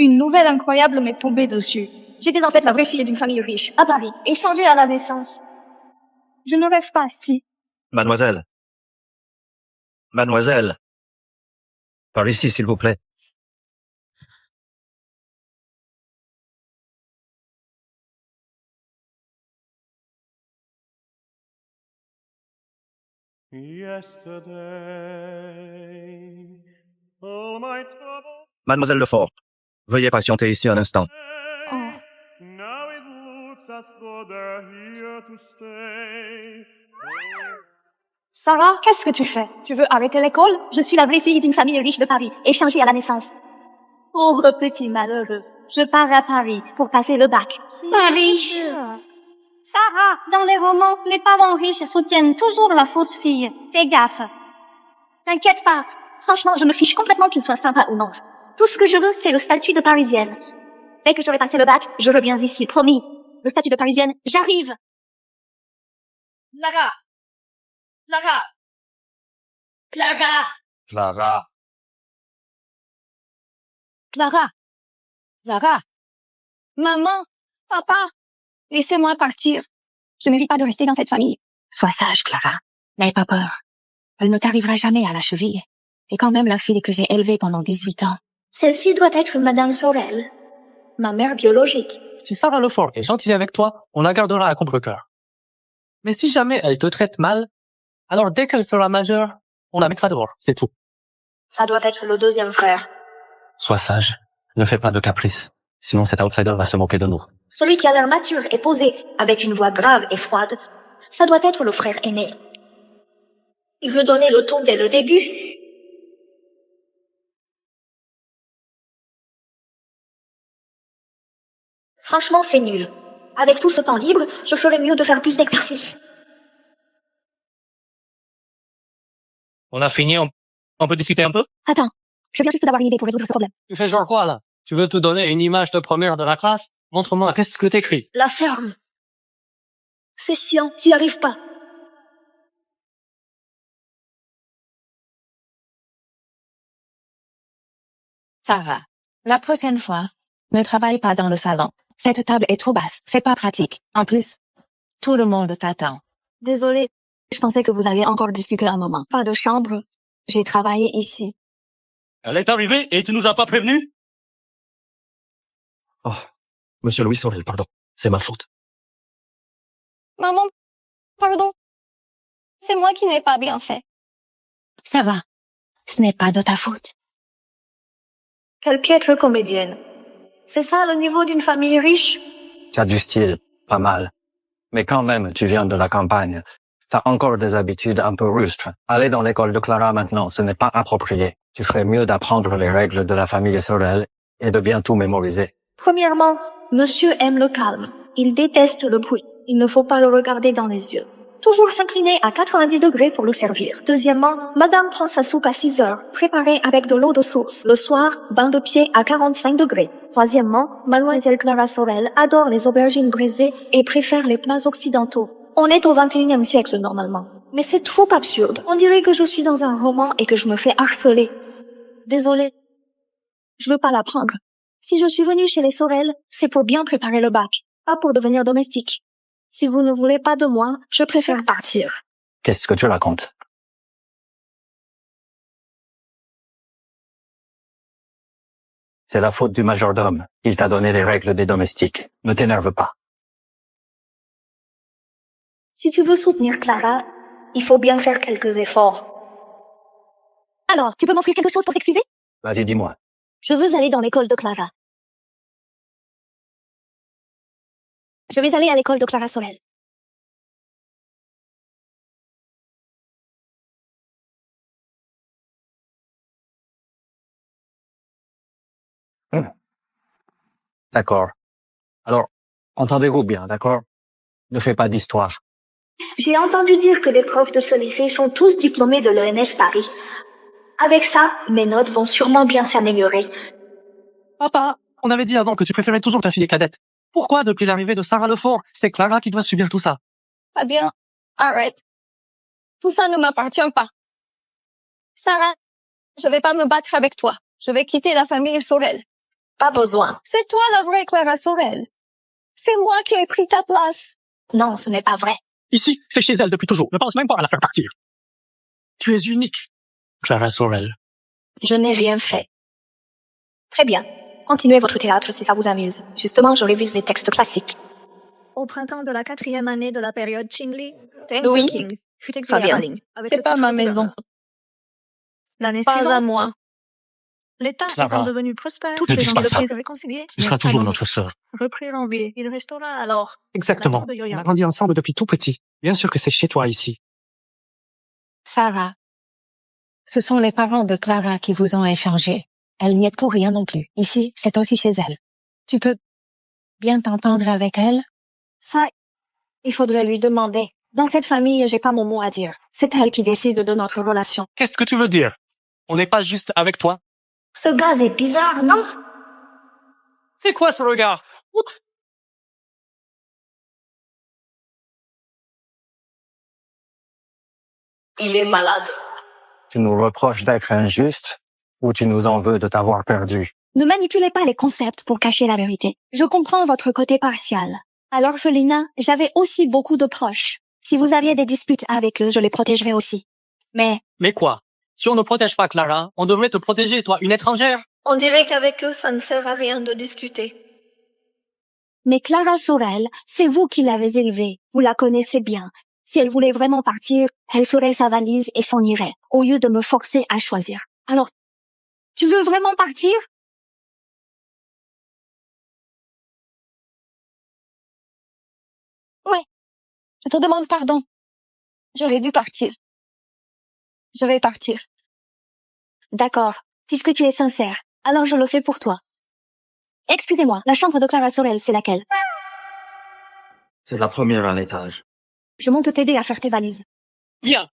Une nouvelle incroyable m'est tombée dessus. J'étais en fait la vraie fille d'une famille riche, à Paris, échangée à la naissance. Je ne rêve pas, si. Mademoiselle. Mademoiselle. Par ici, s'il vous plaît. Mademoiselle Lefort, veuillez patienter ici un instant. Oh. Sarah, qu'est-ce que tu fais? Tu veux arrêter l'école? Je suis la vraie fille d'une famille riche de Paris, échangée à la naissance. Pauvre petit malheureux. Je pars à Paris pour passer le bac. Paris. Sarah, dans les romans, les parents riches soutiennent toujours la fausse fille. Fais gaffe. T'inquiète pas. Franchement, je me fiche complètement qu'il soit sympa ou non. Tout ce que je veux, c'est le statut de Parisienne. Dès que j'aurai passé le bac, je reviens ici, promis. Le statut de Parisienne, j'arrive. Clara. Clara. Clara. Clara. Clara. Clara. Maman. Papa. Laissez-moi partir. Je ne mérite pas de rester dans cette famille. Sois sage, Clara. N'aie pas peur. Elle ne t'arrivera jamais à la cheville. C'est quand même la fille que j'ai élevée pendant 18 ans. Celle-ci doit être Madame Sorel, ma mère biologique. Si Sarah Lefort est gentille avec toi, on la gardera à contre-cœur. Mais si jamais elle te traite mal, alors dès qu'elle sera majeure, on la mettra dehors, c'est tout. Ça doit être le deuxième frère. Sois sage, ne fais pas de caprices, sinon cet outsider va se moquer de nous. Celui qui a l'air mature et posé, avec une voix grave et froide, ça doit être le frère aîné. Il veut donner le ton dès le début. Franchement, c'est nul. Avec tout ce temps libre, je ferais mieux de faire plus d'exercice. On a fini, on peut discuter un peu? Attends. Je viens juste d'avoir une idée pour résoudre ce problème. Tu fais genre quoi, là? Tu veux te donner une image de première de la classe? Montre-moi, qu'est-ce que t'écris? La ferme. C'est chiant, j'y arrive pas. Sarah, la prochaine fois, ne travaille pas dans le salon. Cette table est trop basse, c'est pas pratique. En plus, tout le monde t'attend. Désolée, je pensais que vous alliez encore discuter un moment. Pas de chambre, j'ai travaillé ici. Elle est arrivée et tu nous as pas prévenus? Oh, Monsieur Louis Sorel, pardon. C'est ma faute. Maman, pardon. C'est moi qui n'ai pas bien fait. Ça va, ce n'est pas de ta faute. Quelle piètre comédienne. C'est ça le niveau d'une famille riche? Tu as du style, pas mal. Mais quand même, tu viens de la campagne. T'as encore des habitudes un peu rustres. Aller dans l'école de Clara maintenant, ce n'est pas approprié. Tu ferais mieux d'apprendre les règles de la famille Sorel et de bien tout mémoriser. Premièrement, monsieur aime le calme. Il déteste le bruit. Il ne faut pas le regarder dans les yeux. Toujours s'incliner à 90 degrés pour le servir. Deuxièmement, madame prend sa soupe à 6 heures, préparée avec de l'eau de source. Le soir, bain de pied à 45 degrés. Troisièmement, mademoiselle Clara Sorel adore les aubergines braisées et préfère les plats occidentaux. On est au 21e siècle normalement. Mais c'est trop absurde. On dirait que je suis dans un roman et que je me fais harceler. Désolée. Je veux pas l'apprendre. Si je suis venue chez les Sorel, c'est pour bien préparer le bac, pas pour devenir domestique. Si vous ne voulez pas de moi, je préfère partir. Qu'est-ce que tu racontes? C'est la faute du majordome. Il t'a donné les règles des domestiques. Ne t'énerve pas. Si tu veux soutenir Clara, il faut bien faire quelques efforts. Alors, tu peux m'offrir quelque chose pour s'excuser? Vas-y, dis-moi. Je veux aller dans l'école de Clara. Je vais aller à l'école de Clara Sorel. D'accord. Alors, entendez-vous bien, d'accord? Ne fais pas d'histoire. J'ai entendu dire que les profs de ce lycée sont tous diplômés de l'ENS Paris. Avec ça, mes notes vont sûrement bien s'améliorer. Papa, on avait dit avant que tu préférais toujours ta fille cadette. Pourquoi, depuis l'arrivée de Sarah Lefort, c'est Clara qui doit subir tout ça? Fabien, arrête. Tout ça ne m'appartient pas. Sarah, je vais pas me battre avec toi. Je vais quitter la famille Sorel. Pas besoin. C'est toi la vraie Clara Sorel. C'est moi qui ai pris ta place. Non, ce n'est pas vrai. Ici, c'est chez elle depuis toujours. Ne pense même pas à la faire partir. Tu es unique, Clara Sorel. Je n'ai rien fait. Très bien. Continuez votre théâtre si ça vous amuse. Justement, je révise les textes classiques. Au printemps de la 4e année de la période Qingli, Deng Oui. Xiaoqing fut exilé Très bien. à Ling avec C'est le pas titre ma de maison. gouverneur. L'année Pas à suivante, moi. l'État Clara, étant devenu prospère, ne les dis pas ça. entreprises réconciliées Tu seras toujours notre sœur. reprirent vie. Il restaura alors Exactement. la cour de On Yoyang. a grandi ensemble depuis tout petit. Bien sûr que c'est chez toi ici. Sarah. Ce sont les parents de Clara qui vous ont échangé. Elle n'y est pour rien non plus. Ici, c'est aussi chez elle. Tu peux bien t'entendre avec elle? Ça, il faudrait lui demander. Dans cette famille, j'ai pas mon mot à dire. C'est elle qui décide de notre relation. Qu'est-ce que tu veux dire? On n'est pas juste avec toi? Ce gaz est bizarre, non? C'est quoi ce regard? Il est malade. Tu nous reproches d'être injuste ou tu nous en veux de t'avoir perdu? Ne manipulez pas les concepts pour cacher la vérité. Je comprends votre côté partial. À l'orphelinat, j'avais aussi beaucoup de proches. Si vous aviez des disputes avec eux, je les protégerais aussi. Mais Mais quoi? Si on ne protège pas Clara, on devrait te protéger, toi, une étrangère? On dirait qu'avec eux, ça ne sert à rien de discuter. Clara Sorel, c'est vous qui l'avez élevée. Vous la connaissez bien. Si elle voulait vraiment partir, elle ferait sa valise et s'en irait, au lieu de me forcer à choisir. Alors, tu veux vraiment partir? Je te demande pardon. J'aurais dû partir. Je vais partir. D'accord. Puisque tu es sincère, alors je le fais pour toi. Excusez-moi, la chambre de Clara Sorel, c'est laquelle? C'est la première à l'étage. Je monte t'aider à faire tes valises. Viens.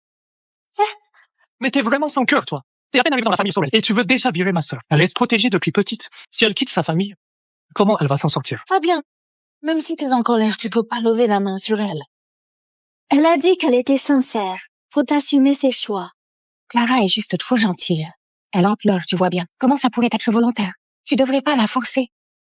Mais t'es vraiment sans cœur, toi. T'es à peine arrivé dans la famille Sorel et tu veux déjà virer ma sœur. Elle est protégée depuis petite. Si elle quitte sa famille, comment elle va s'en sortir? Fabien, même si t'es en colère, tu peux pas lever la main sur elle. Elle a dit qu'elle était sincère. Faut assumer ses choix. Clara est juste trop gentille. Elle en pleure, tu vois bien. Comment ça pourrait être volontaire? Tu devrais pas la forcer.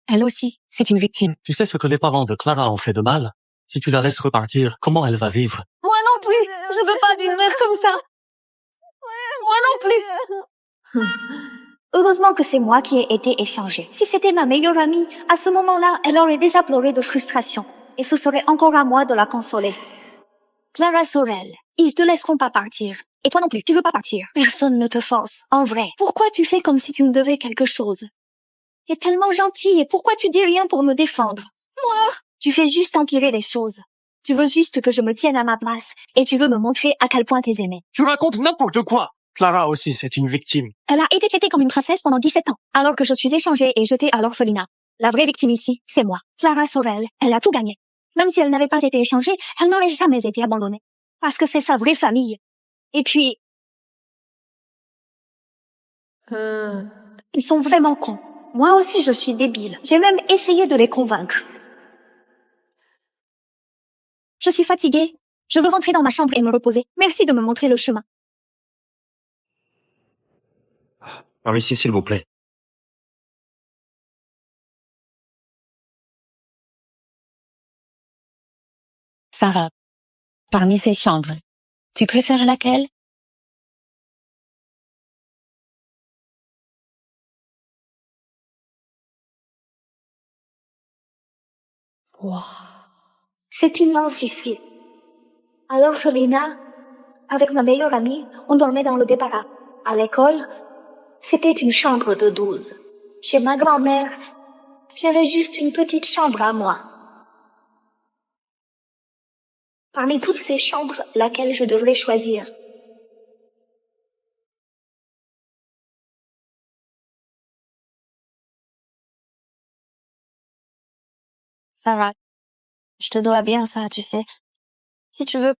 Elle aussi, c'est une victime. Tu sais ce que les parents de Clara ont fait de mal? Si tu la laisses repartir, comment elle va vivre? Moi non plus. Je veux pas d'une mère comme ça. Moi non plus. Heureusement que c'est moi qui ai été échangée. Si c'était ma meilleure amie, à ce moment-là, elle aurait déjà pleuré de frustration. Et ce serait encore à moi de la consoler. Clara Sorel, ils te laisseront pas partir. Et toi non plus, tu veux pas partir. Personne ne te force. En vrai, pourquoi tu fais comme si tu me devais quelque chose? T'es tellement gentil et pourquoi tu dis rien pour me défendre? Moi, tu fais juste empirer les choses. Tu veux juste que je me tienne à ma place et tu veux me montrer à quel point t'es aimée. Tu racontes n'importe quoi. Clara aussi, c'est une victime. Elle a été traitée comme une princesse pendant 17 ans, alors que je suis échangée et jetée à l'orphelinat. La vraie victime ici, c'est moi. Clara Sorel, elle a tout gagné. Même si elle n'avait pas été échangée, elle n'aurait jamais été abandonnée. Parce que c'est sa vraie famille. Et puis... Ils sont vraiment cons. Moi aussi, je suis débile. J'ai même essayé de les convaincre. Je suis fatiguée. Je veux rentrer dans ma chambre et me reposer. Merci de me montrer le chemin. Par ici, s'il vous plaît. Sarah, parmi ces chambres, tu préfères laquelle? Wow. C'est immense ici. À l'orphelinat, avec ma meilleure amie, on dormait dans le débarras. À l'école, c'était une chambre de 12. Chez ma grand-mère, j'avais juste une petite chambre à moi. Parmi toutes ces chambres, laquelle je devrais choisir? Sarah, je te dois bien ça, tu sais. Si tu veux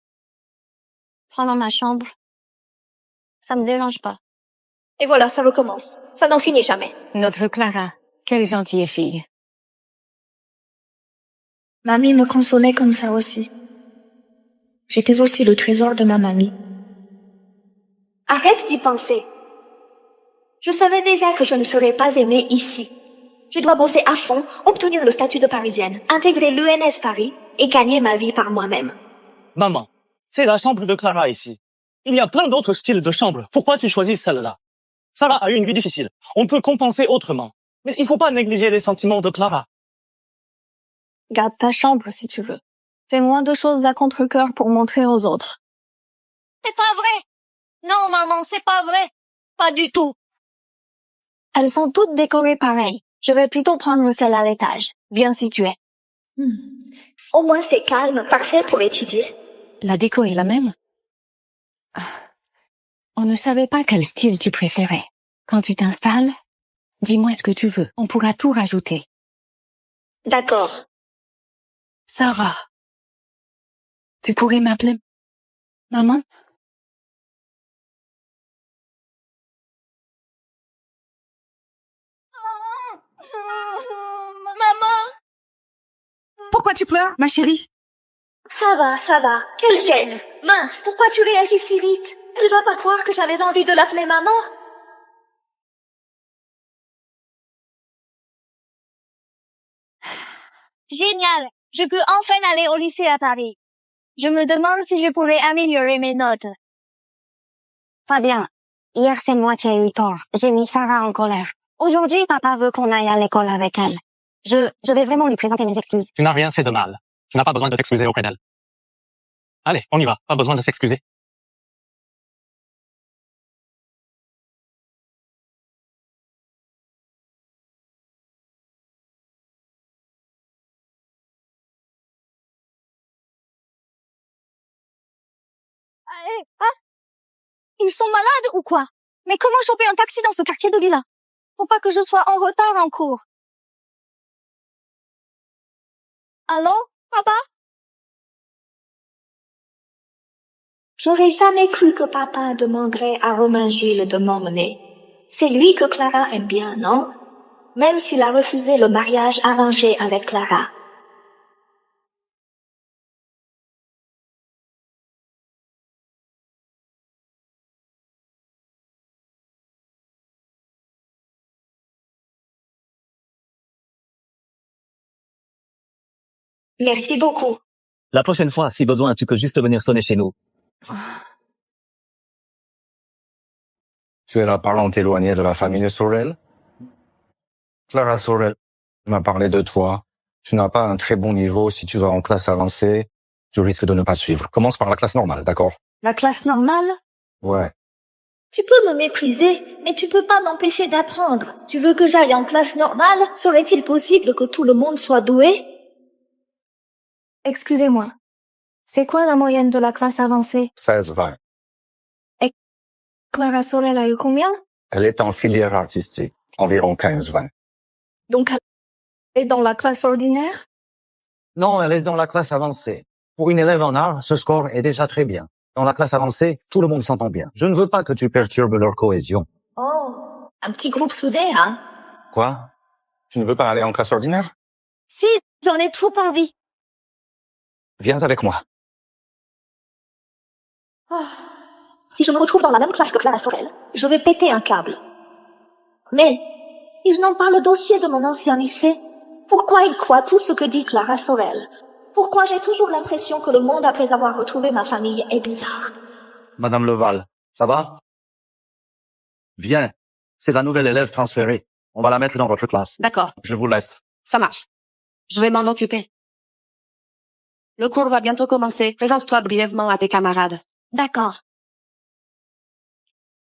prendre ma chambre, ça me dérange pas. Et voilà, ça recommence. Ça n'en finit jamais. Notre Clara, quelle gentille fille. Mamie me consolait comme ça aussi. J'étais aussi le trésor de ma mamie. Arrête d'y penser. Je savais déjà que je ne serais pas aimée ici. Je dois bosser à fond, obtenir le statut de Parisienne, intégrer l'ENS Paris et gagner ma vie par moi-même. Maman, c'est la chambre de Clara ici. Il y a plein d'autres styles de chambres. Pourquoi tu choisis celle-là? Sarah a eu une vie difficile. On peut compenser autrement. Mais il faut pas négliger les sentiments de Clara. Garde ta chambre si tu veux. Fais moins de choses à contre-cœur pour montrer aux autres. C'est pas vrai. Non, maman, c'est pas vrai. Pas du tout. Elles sont toutes décorées pareil. Je vais plutôt prendre celle à l'étage, bien située. Au moins c'est calme, parfait pour étudier. La déco est la même? On ne savait pas quel style tu préférais. Quand tu t'installes, dis-moi ce que tu veux. On pourra tout rajouter. D'accord. Sarah, tu pourrais m'appeler maman? Maman! Pourquoi tu pleures, ma chérie? Ça va. Quelle gêne. Mince, pourquoi tu réagis si vite? Elle va pas croire que j'avais envie de l'appeler maman. Génial! Je peux enfin aller au lycée à Paris. Je me demande si je pourrais améliorer mes notes. Fabien, hier c'est moi qui ai eu tort. J'ai mis Sarah en colère. Aujourd'hui, papa veut qu'on aille à l'école avec elle. Je vais vraiment lui présenter mes excuses. Tu n'as rien fait de mal. Tu n'as pas besoin de t'excuser auprès d'elle. Allez, on y va. Pas besoin de s'excuser. Ils sont malades ou quoi? Mais comment choper un taxi dans ce quartier de villa? Faut pas que je sois en retard en cours. Allô, papa? J'aurais jamais cru que papa demanderait à Romain Gilles de m'emmener. C'est lui que Clara aime bien, non? Même s'il a refusé le mariage arrangé avec Clara. Merci beaucoup. La prochaine fois, si besoin, tu peux juste venir sonner chez nous. Tu es la parente éloignée de la famille Sorel? Clara Sorel m'a parlé de toi. Tu n'as pas un très bon niveau. Si tu vas en classe avancée, tu risques de ne pas suivre. Commence par la classe normale, d'accord? La classe normale? Ouais. Tu peux me mépriser, mais tu peux pas m'empêcher d'apprendre. Tu veux que j'aille en classe normale? Serait-il possible que tout le monde soit doué? Excusez-moi. C'est quoi la moyenne de la classe avancée? 16-20. Clara Sorel a eu combien? Elle est en filière artistique. Environ 15-20. Donc, elle est dans la classe ordinaire? Non, elle est dans la classe avancée. Pour une élève en art, ce score est déjà très bien. Dans la classe avancée, tout le monde s'entend bien. Je ne veux pas que tu perturbes leur cohésion. Oh, un petit groupe soudé, hein? Quoi? Tu ne veux pas aller en classe ordinaire? Si, j'en ai trop envie. Viens avec moi. Si je me retrouve dans la même classe que Clara Sorel, je vais péter un câble. Mais, ils n'ont pas le dossier de mon ancien lycée. Pourquoi ils croient tout ce que dit Clara Sorel? Pourquoi j'ai toujours l'impression que le monde après avoir retrouvé ma famille est bizarre? Madame Leval, ça va? Viens. C'est la nouvelle élève transférée. On va la mettre dans votre classe. D'accord, Je vous laisse. ça marche. Je vais m'en occuper. Le cours va bientôt commencer. Présente-toi brièvement à tes camarades. D'accord.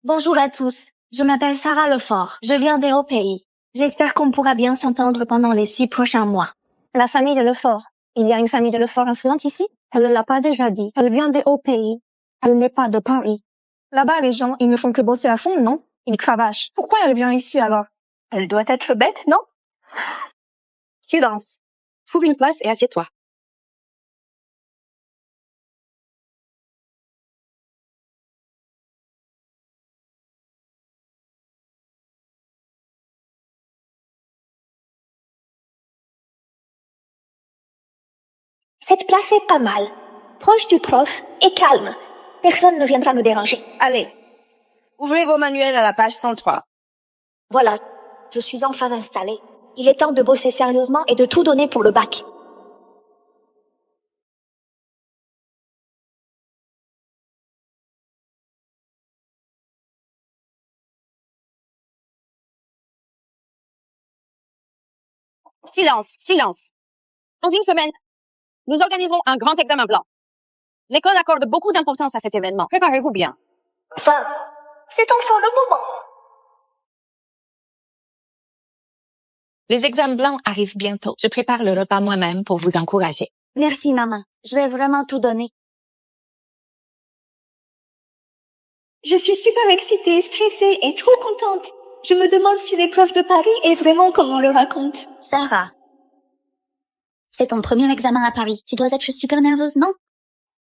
Bonjour à tous. Je m'appelle Sarah Lefort. Je viens des Hauts-Pays. J'espère qu'on pourra bien s'entendre pendant les 6 prochains mois. La famille de Lefort. Il y a une famille de Lefort influente ici? Elle ne l'a pas déjà dit. Elle vient des Hauts-Pays. Elle n'est pas de Paris. Là-bas, les gens, ils ne font que bosser à fond, non? Ils cravachent. Pourquoi elle vient ici alors? Elle doit être bête, non? Silence. Trouve une place et assieds-toi. Cette place est pas mal. Proche du prof et calme. Personne ne viendra me déranger. Allez. Ouvrez vos manuels à la page 103. Voilà, je suis enfin installée. Il est temps de bosser sérieusement et de tout donner pour le bac. Silence, silence. Dans une semaine, nous organiserons un grand examen blanc. L'école accorde beaucoup d'importance à cet événement. Préparez-vous bien. Enfin, c'est enfin le moment. Les examens blancs arrivent bientôt. Je prépare le repas moi-même pour vous encourager. Merci, maman. Je vais vraiment tout donner. Je suis super excitée, stressée et trop contente. Je me demande si l'épreuve de Paris est vraiment comme on le raconte. Sarah. C'est ton premier examen à Paris. Tu dois être super nerveuse, non?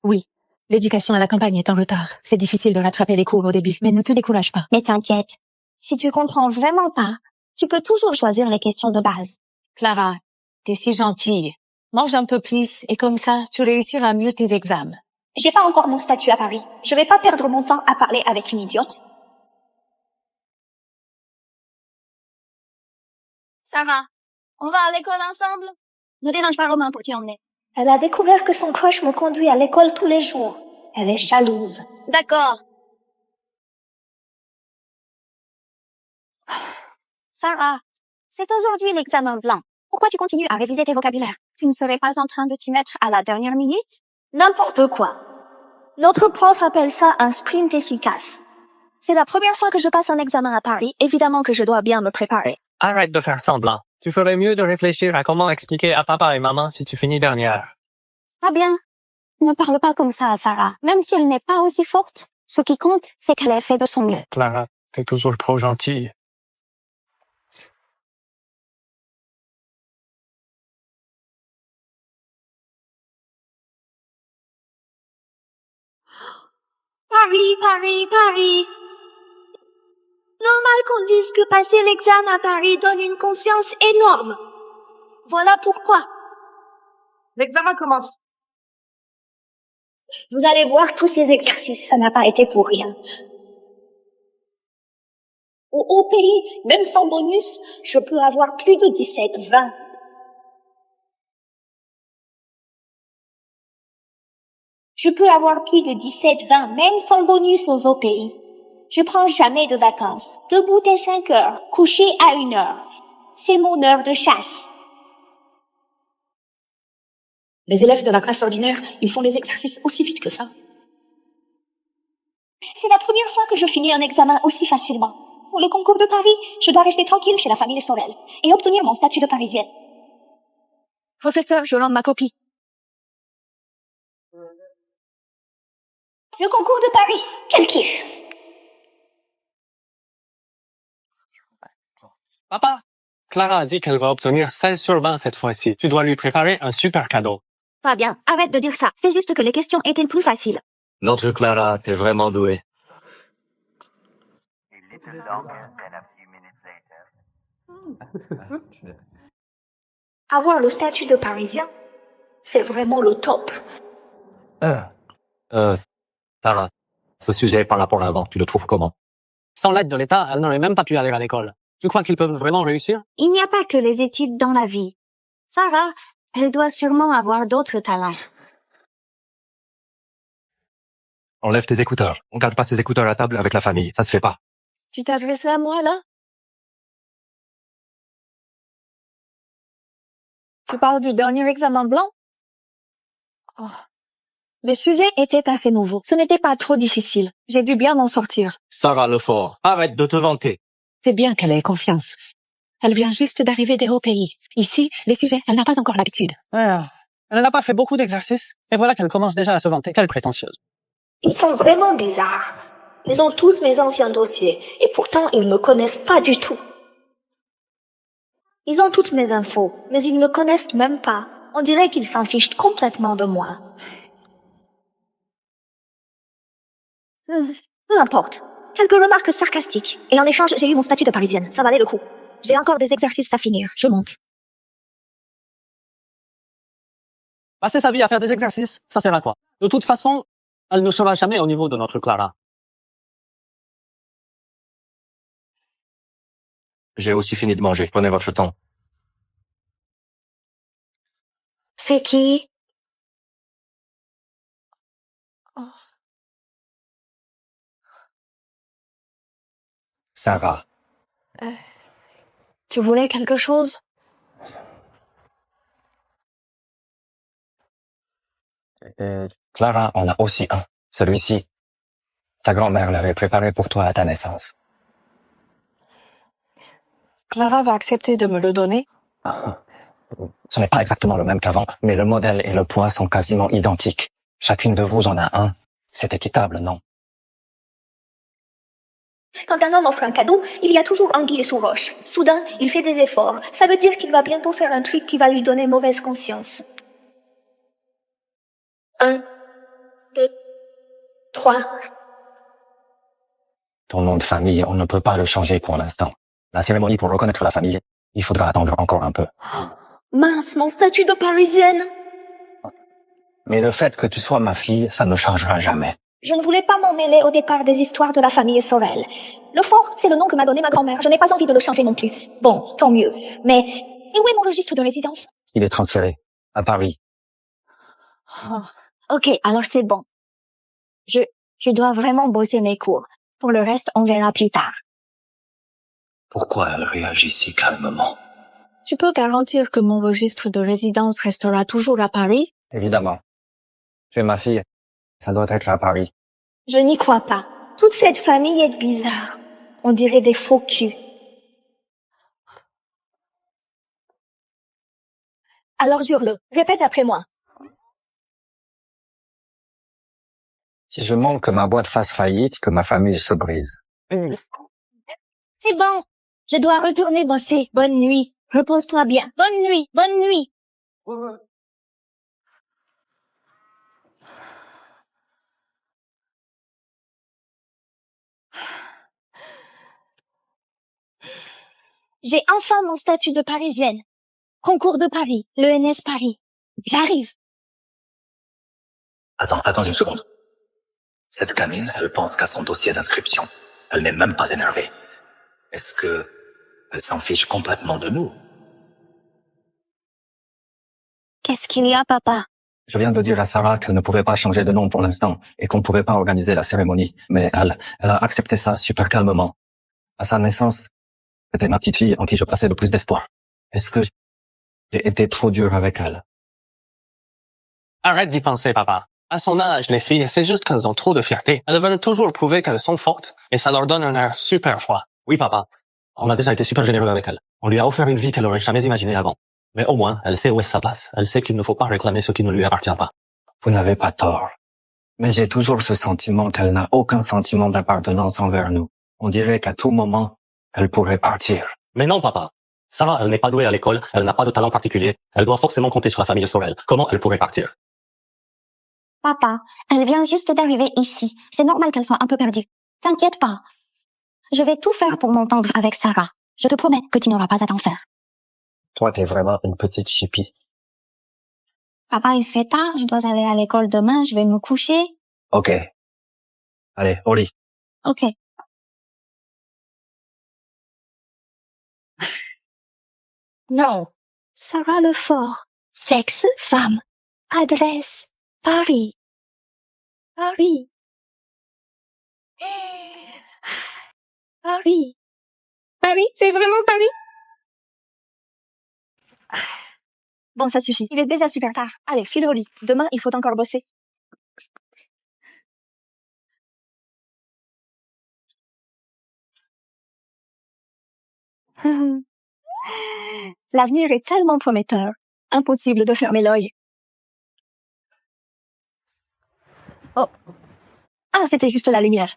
Oui, l'éducation à la campagne est en retard. C'est difficile de rattraper les cours au début, mais ne te décourage pas. Mais t'inquiète. Si tu comprends vraiment pas, tu peux toujours choisir les questions de base. Clara, t'es si gentille. Mange un peu plus et comme ça, tu réussiras mieux tes examens. J'ai pas encore mon statut à Paris. Je vais pas perdre mon temps à parler avec une idiote. Sarah, on va à l'école ensemble? Ne dérange pas Romain pour t'y emmener. Elle a découvert que son crush me conduit à l'école tous les jours. Elle est jalouse. D'accord. Sarah, c'est aujourd'hui l'examen blanc. Pourquoi tu continues à réviser tes vocabulaires? Tu ne serais pas en train de t'y mettre à la dernière minute? N'importe quoi. Notre prof appelle ça un sprint efficace. C'est la première fois que je passe un examen à Paris. Évidemment que je dois bien me préparer. Arrête de faire semblant. Tu ferais mieux de réfléchir à comment expliquer à papa et maman si tu finis dernière. Ah bien. Ne parle pas comme ça à Sarah. Même si elle n'est pas aussi forte, ce qui compte, c'est qu'elle ait fait de son mieux. Clara, t'es toujours trop gentille. Paris, Paris, Paris. Normal qu'on dise que passer l'examen à Paris donne une confiance énorme. Voilà pourquoi. L'examen commence. Vous allez voir tous ces exercices, ça n'a pas été pour rien. Au pays, même sans bonus, je peux avoir plus de 17, 20. Je peux avoir plus de 17, 20, même sans bonus aux OPI. Je prends jamais de vacances. Debout à 5 heures, couché à 1 heure. C'est mon heure de chasse. Les élèves de la classe ordinaire, ils font les exercices aussi vite que ça. C'est la première fois que je finis un examen aussi facilement. Pour le concours de Paris, je dois rester tranquille chez la famille Sorel et obtenir mon statut de parisienne. Professeur, je rends ma copie. Le concours de Paris, quel kiff! Papa, Clara a dit qu'elle va obtenir 16 sur 20 cette fois-ci. Tu dois lui préparer un super cadeau. Fabien, arrête de dire ça. C'est juste que les questions étaient plus faciles. Notre Clara, t'es vraiment douée. Avoir le statut de parisien, c'est vraiment le top. Sarah, ce sujet est par rapport à avant. Tu le trouves comment? Sans l'aide de l'État, elle n'aurait même pas pu aller à l'école. Tu crois qu'ils peuvent vraiment réussir? Il n'y a pas que les études dans la vie. Sarah, elle doit sûrement avoir d'autres talents. Enlève tes écouteurs. On garde pas ses écouteurs à table avec la famille. Ça se fait pas. Tu t'es adressé à moi, là? Tu parles du dernier examen blanc? Oh. Les sujets étaient assez nouveaux. Ce n'était pas trop difficile. J'ai dû bien m'en sortir. Sarah Lefort, arrête de te vanter. C'est bien qu'elle ait confiance. Elle vient juste d'arriver des hauts pays. Ici, les sujets, elle n'a pas encore l'habitude. Elle n'a pas fait beaucoup d'exercices. Et voilà qu'elle commence déjà à se vanter. Quelle prétentieuse. Ils sont vraiment bizarres. Ils ont tous mes anciens dossiers et pourtant ils me connaissent pas du tout. Ils ont toutes mes infos, mais ils ne me connaissent même pas. On dirait qu'ils s'en fichent complètement de moi. Peu importe. Quelques remarques sarcastiques. Et en échange, j'ai eu mon statut de parisienne. Ça valait le coup. J'ai encore des exercices à finir. Je monte. Passer sa vie à faire des exercices, ça sert à quoi? De toute façon, elle ne sera jamais au niveau de notre Clara. J'ai aussi fini de manger. Prenez votre temps. C'est qui? Sarah. Tu voulais quelque chose? Clara en a aussi un. Celui-ci. Ta grand-mère l'avait préparé pour toi à ta naissance. Clara va accepter de me le donner. Ce n'est pas exactement le même qu'avant, mais le modèle et le poids sont quasiment identiques. Chacune de vous en a un. C'est équitable, non? Quand un homme offre un cadeau, il y a toujours anguille sous roche. Soudain, il fait des efforts. Ça veut dire qu'il va bientôt faire un truc qui va lui donner mauvaise conscience. 1, 2, 3. Ton nom de famille, on ne peut pas le changer pour l'instant. La cérémonie pour reconnaître la famille, il faudra attendre encore un peu. Mince, mon statut de parisienne. Mais le fait que tu sois ma fille, ça ne changera jamais. Je ne voulais pas m'en mêler au départ des histoires de la famille Sorel. Le fort, c'est le nom que m'a donné ma grand-mère. Je n'ai pas envie de le changer non plus. Bon, tant mieux. Mais, et où est mon registre de résidence? Il est transféré à Paris. Ok, alors c'est bon. Je dois vraiment bosser mes cours. Pour le reste, on verra plus tard. Pourquoi elle réagit si calmement? Tu peux garantir que mon registre de résidence restera toujours à Paris? Évidemment. Tu es ma fille. Ça doit être à Paris. Je n'y crois pas. Toute cette famille est bizarre. On dirait des faux culs. Alors jure-le. Répète après moi. Si je manque que ma boîte fasse faillite, que ma famille se brise. C'est bon. Je dois retourner bosser. Bonne nuit. Repose-toi bien. Bonne nuit. Bonne nuit. J'ai enfin mon statut de parisienne. Concours de Paris, l'ENS Paris. J'arrive. Attends une seconde. Cette gamine, elle pense qu'à son dossier d'inscription. Elle n'est même pas énervée. Est-ce que elle s'en fiche complètement de nous? Qu'est-ce qu'il y a, papa? Je viens de dire à Sarah qu'elle ne pouvait pas changer de nom pour l'instant et qu'on ne pouvait pas organiser la cérémonie. Mais elle a accepté ça super calmement. À sa naissance, c'était ma petite fille en qui je plaçais le plus d'espoir. Est-ce que j'ai été trop dur avec elle? Arrête d'y penser, papa. À son âge, les filles, c'est juste qu'elles ont trop de fierté. Elles veulent toujours prouver qu'elles sont fortes, et ça leur donne un air super froid. Oui, papa. On a déjà été super généreux avec elle. On lui a offert une vie qu'elle aurait jamais imaginée avant. Mais au moins, elle sait où est sa place. Elle sait qu'il ne faut pas réclamer ce qui ne lui appartient pas. Vous n'avez pas tort. Mais j'ai toujours ce sentiment qu'elle n'a aucun sentiment d'appartenance envers nous. On dirait qu'à tout moment, elle pourrait partir. Mais non, papa. Sarah, elle n'est pas douée à l'école, elle n'a pas de talent particulier. Elle doit forcément compter sur la famille Sorel. Comment elle pourrait partir? Papa, elle vient juste d'arriver ici. C'est normal qu'elle soit un peu perdue. T'inquiète pas. Je vais tout faire pour m'entendre avec Sarah. Je te promets que tu n'auras pas à t'en faire. Toi, t'es vraiment une petite chipie. Papa, il se fait tard. Je dois aller à l'école demain. Je vais me coucher. Ok. Allez, au lit. Ok. Non. Sarah Lefort. Sexe, femme. Adresse, Paris. Paris. Paris. Paris, c'est vraiment Paris? Bon, ça suffit. Il est déjà super tard. Allez, file au lit. Demain, il faut encore bosser. L'avenir est tellement prometteur. Impossible de fermer l'œil. Oh. Ah, c'était juste la lumière.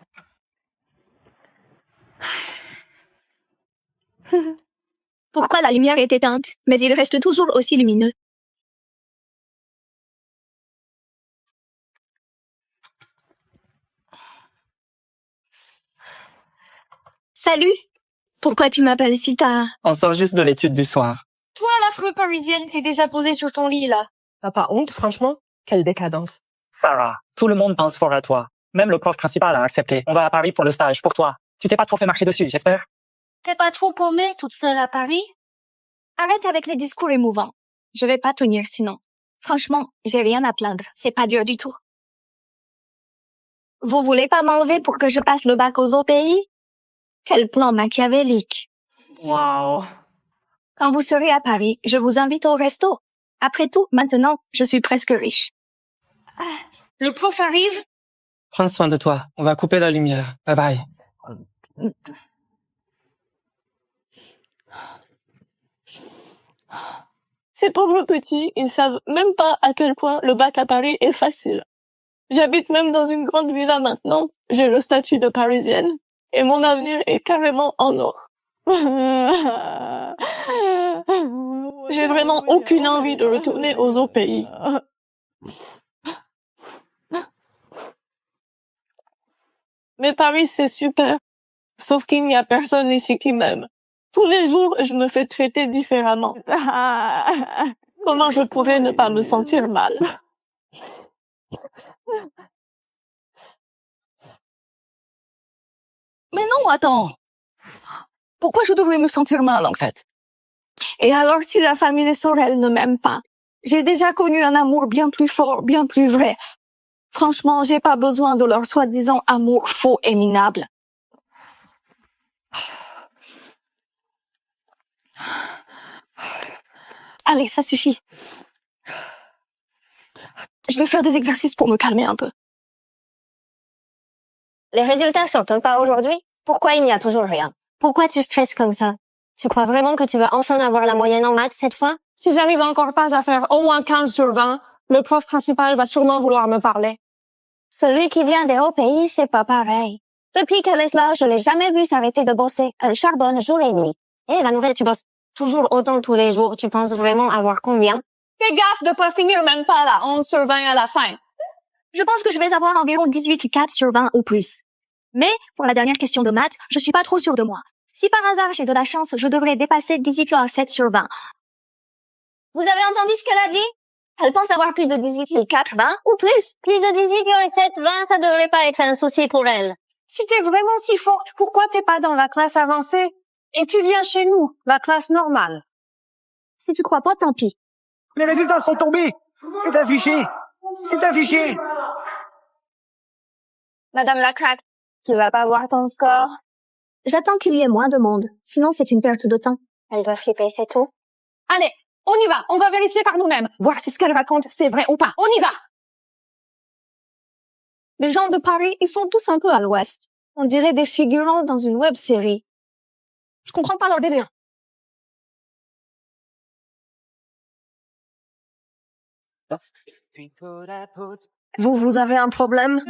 Pourquoi la lumière est éteinte, mais il reste toujours aussi lumineux? Salut! Pourquoi tu m'appelles si tard? On sort juste de l'étude du soir. Toi, l'affreux parisienne, t'es déjà posée sur ton lit, là. T'as pas honte, franchement? Quelle décadence. Sarah, tout le monde pense fort à toi. Même le prof principal a accepté. On va à Paris pour le stage, pour toi. Tu t'es pas trop fait marcher dessus, j'espère? T'es pas trop paumée toute seule à Paris? Arrête avec les discours émouvants. Je vais pas tenir sinon. Franchement, j'ai rien à plaindre. C'est pas dur du tout. Vous voulez pas m'enlever pour que je passe le bac aux autres pays? Quel plan machiavélique. Wow. Quand vous serez à Paris, je vous invite au resto. Après tout, maintenant, je suis presque riche. Le prof arrive. Prends soin de toi. On va couper la lumière. Bye bye. Ces pauvres petits, ils savent même pas à quel point le bac à Paris est facile. J'habite même dans une grande villa maintenant. J'ai le statut de parisienne. Et mon avenir est carrément en or. J'ai vraiment aucune envie de retourner aux autres pays. Mais Paris, c'est super. Sauf qu'il n'y a personne ici qui m'aime. Tous les jours, je me fais traiter différemment. Comment je pourrais ne pas me sentir mal? Mais non, attends. Pourquoi je devrais me sentir mal, en fait? Et alors si la famille Sorel ne m'aime pas? J'ai déjà connu un amour bien plus fort, bien plus vrai. Franchement, j'ai pas besoin de leur soi-disant amour faux et minable. Allez, ça suffit. Je vais faire des exercices pour me calmer un peu. Les résultats sortent pas aujourd'hui? Pourquoi il n'y a toujours rien? Pourquoi tu stresses comme ça? Tu crois vraiment que tu vas enfin avoir la moyenne en maths cette fois? Si j'arrive encore pas à faire au moins 15 sur 20, le prof principal va sûrement vouloir me parler. Celui qui vient des hauts pays, c'est pas pareil. Depuis qu'elle est là, je l'ai jamais vue s'arrêter de bosser. Elle charbonne jour et nuit. Et la nouvelle, tu bosses toujours autant tous les jours. Tu penses vraiment avoir combien? Fais gaffe de pas finir même pas la 11 sur 20 à la fin. Je pense que je vais avoir environ 18,4 sur 20 ou plus. Mais, pour la dernière question de maths, je suis pas trop sûre de moi. Si par hasard j'ai de la chance, je devrais dépasser 18,7 sur 20. Vous avez entendu ce qu'elle a dit? Elle pense avoir plus de 18,4, 20 ou plus. Plus de 18,7, 20, ça devrait pas être un souci pour elle. Si t'es vraiment si forte, pourquoi t'es pas dans la classe avancée? Et tu viens chez nous, la classe normale. Si tu crois pas, tant pis. Les résultats sont tombés. C'est affiché. C'est affiché. Madame la craque, tu vas pas voir ton score? J'attends qu'il y ait moins de monde, sinon c'est une perte de temps. Elle doit flipper, c'est tout. Allez, on y va, on va vérifier par nous-mêmes, voir si ce qu'elle raconte c'est vrai ou pas. On y va! Les gens de Paris, ils sont tous un peu à l'ouest. On dirait des figurants dans une web-série. Je comprends pas leur délire. Vous avez un problème?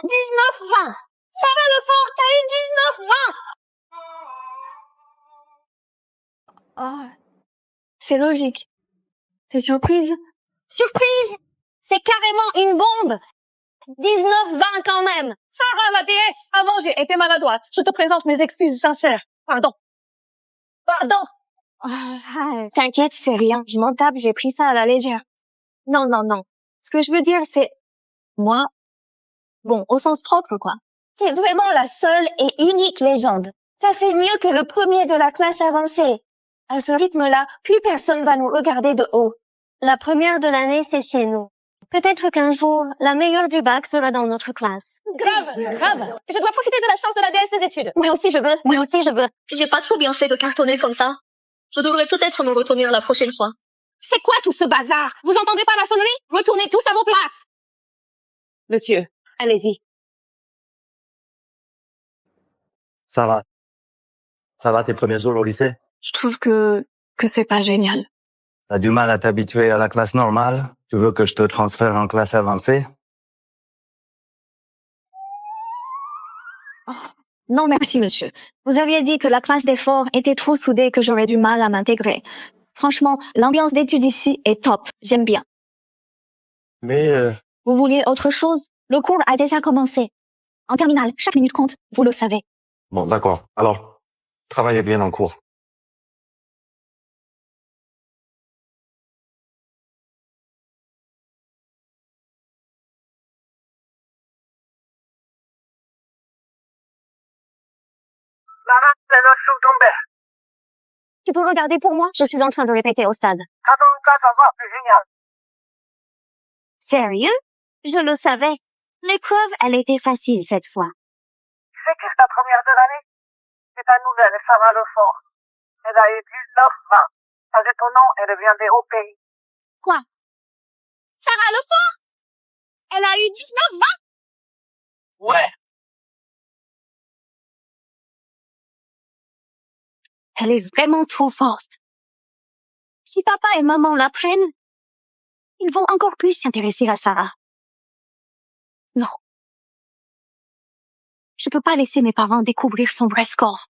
19-20! Sarah Lefort, t'as eu 19-20! Ah, c'est logique. T'es surprise? Surprise! C'est carrément une bombe! 19-20 quand même! Sarah, la déesse! Avant, j'ai été maladroite. Je te présente mes excuses sincères. Pardon. Pardon! T'inquiète, c'est rien. Je m'en tape, j'ai pris ça à la légère. Non, non, non. Ce que je veux dire, c'est... Moi... Bon, au sens propre, quoi. T'es vraiment la seule et unique légende. T'as fait mieux que le premier de la classe avancée. À ce rythme-là, plus personne va nous regarder de haut. La première de l'année, c'est chez nous. Peut-être qu'un jour, la meilleure du bac sera dans notre classe. Grave. Je dois profiter de la chance de la déesse des études. Moi aussi, je veux. J'ai pas trop bien fait de cartonner comme ça. Je devrais peut-être me retenir la prochaine fois. C'est quoi tout ce bazar? Vous entendez pas la sonnerie? Retournez tous à vos places! Monsieur, allez-y. Ça va tes premiers jours au lycée? Je trouve que c'est pas génial. T'as du mal à t'habituer à la classe normale? Tu veux que je te transfère en classe avancée? Non, merci, monsieur. Vous aviez dit que la classe des forts était trop soudée et que j'aurais du mal à m'intégrer. Franchement, l'ambiance d'études ici est top. J'aime bien. Mais Vous vouliez autre chose? Le cours a déjà commencé. En terminale, chaque minute compte, vous le savez. Bon, d'accord. Alors, travaillez bien en cours. Tu peux regarder pour moi? Je suis en train de répéter au stade. Sérieux? Je le savais. L'épreuve, elle était facile cette fois. Tu sais que c'est la première de l'année? C'est ta nouvelle, Sarah Lefort. Elle a eu 19-20. Avec ton nom, elle viendrait au pays. Quoi? Sarah Lefort? Elle a eu 19-20? Ouais. Elle est vraiment trop forte. Si papa et maman l'apprennent, ils vont encore plus s'intéresser à Sarah. Non. Je peux pas laisser mes parents découvrir son vrai score.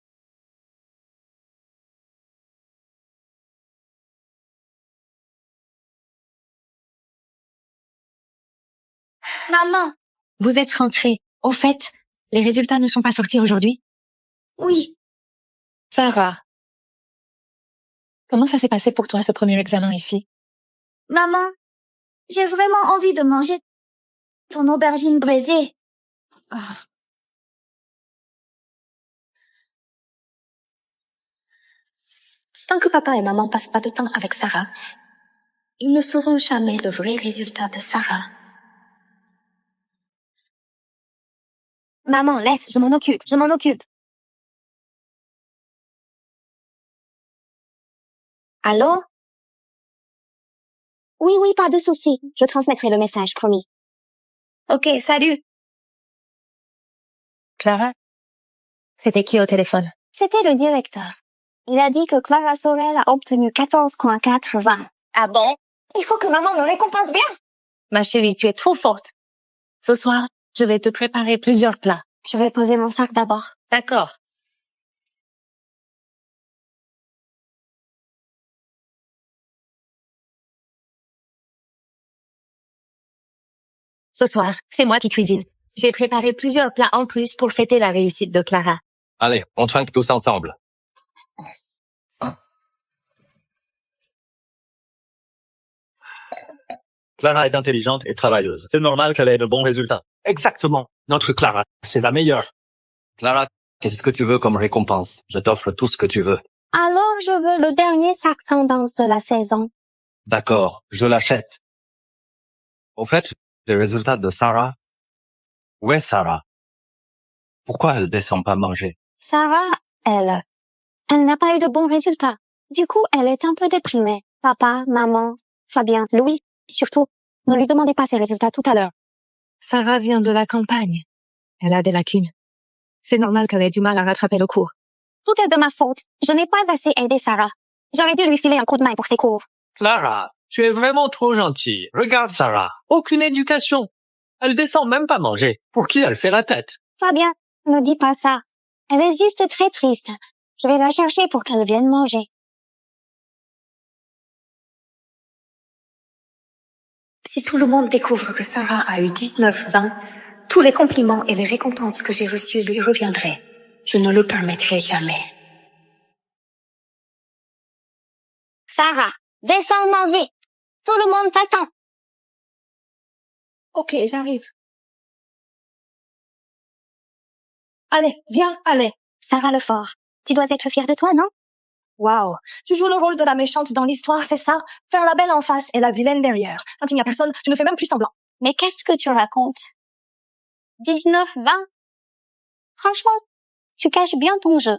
Maman. Vous êtes rentrée. Au fait, les résultats ne sont pas sortis aujourd'hui? Oui. Sarah. Comment ça s'est passé pour toi ce premier examen ici? Maman, j'ai vraiment envie de manger ton aubergine braisée. Tant que papa et maman passent pas de temps avec Sarah, ils ne sauront jamais le vrai résultat de Sarah. Maman, laisse, je m'en occupe. Allô? Oui, pas de souci. Je transmettrai le message, promis. Ok, salut. Clara? C'était qui au téléphone? C'était le directeur. Il a dit que Clara Sorel a obtenu 14,80. Ah bon? Il faut que maman me récompense bien. Ma chérie, tu es trop forte. Ce soir, je vais te préparer plusieurs plats. Je vais poser mon sac d'abord. D'accord. Ce soir, c'est moi qui cuisine. J'ai préparé plusieurs plats en plus pour fêter la réussite de Clara. Allez, on trinque tous ensemble. Clara est intelligente et travailleuse. C'est normal qu'elle ait de bons résultats. Exactement. Notre Clara, c'est la meilleure. Clara, qu'est-ce que tu veux comme récompense? Je t'offre tout ce que tu veux. Alors, je veux le dernier sac tendance de la saison. D'accord, je l'achète. Au fait, les résultats de Sarah. Où est Sarah? Pourquoi elle descend pas manger? Sarah, elle n'a pas eu de bons résultats. Du coup, elle est un peu déprimée. Papa, maman, Fabien, Louis, surtout, ne lui demandez pas ses résultats tout à l'heure. Sarah vient de la campagne. Elle a des lacunes. C'est normal qu'elle ait du mal à rattraper le cours. Tout est de ma faute. Je n'ai pas assez aidé Sarah. J'aurais dû lui filer un coup de main pour ses cours. Clara, tu es vraiment trop gentille. Regarde Sarah. Aucune éducation. Elle descend même pas manger. Pour qui elle fait la tête? Fabien, ne dis pas ça. Elle est juste très triste. Je vais la chercher pour qu'elle vienne manger. Si tout le monde découvre que Sarah a eu 19-20, tous les compliments et les récompenses que j'ai reçus lui reviendraient. Je ne le permettrai jamais. Sarah, descends manger. Tout le monde t'attend. Ok, j'arrive. Allez, viens, allez. Sarah Lefort, tu dois être fière de toi, non? Waouh, tu joues le rôle de la méchante dans l'histoire, c'est ça? Faire la belle en face et la vilaine derrière. Quand il n'y a personne, tu ne fais même plus semblant. Mais qu'est-ce que tu racontes? 19-20? Franchement, tu caches bien ton jeu.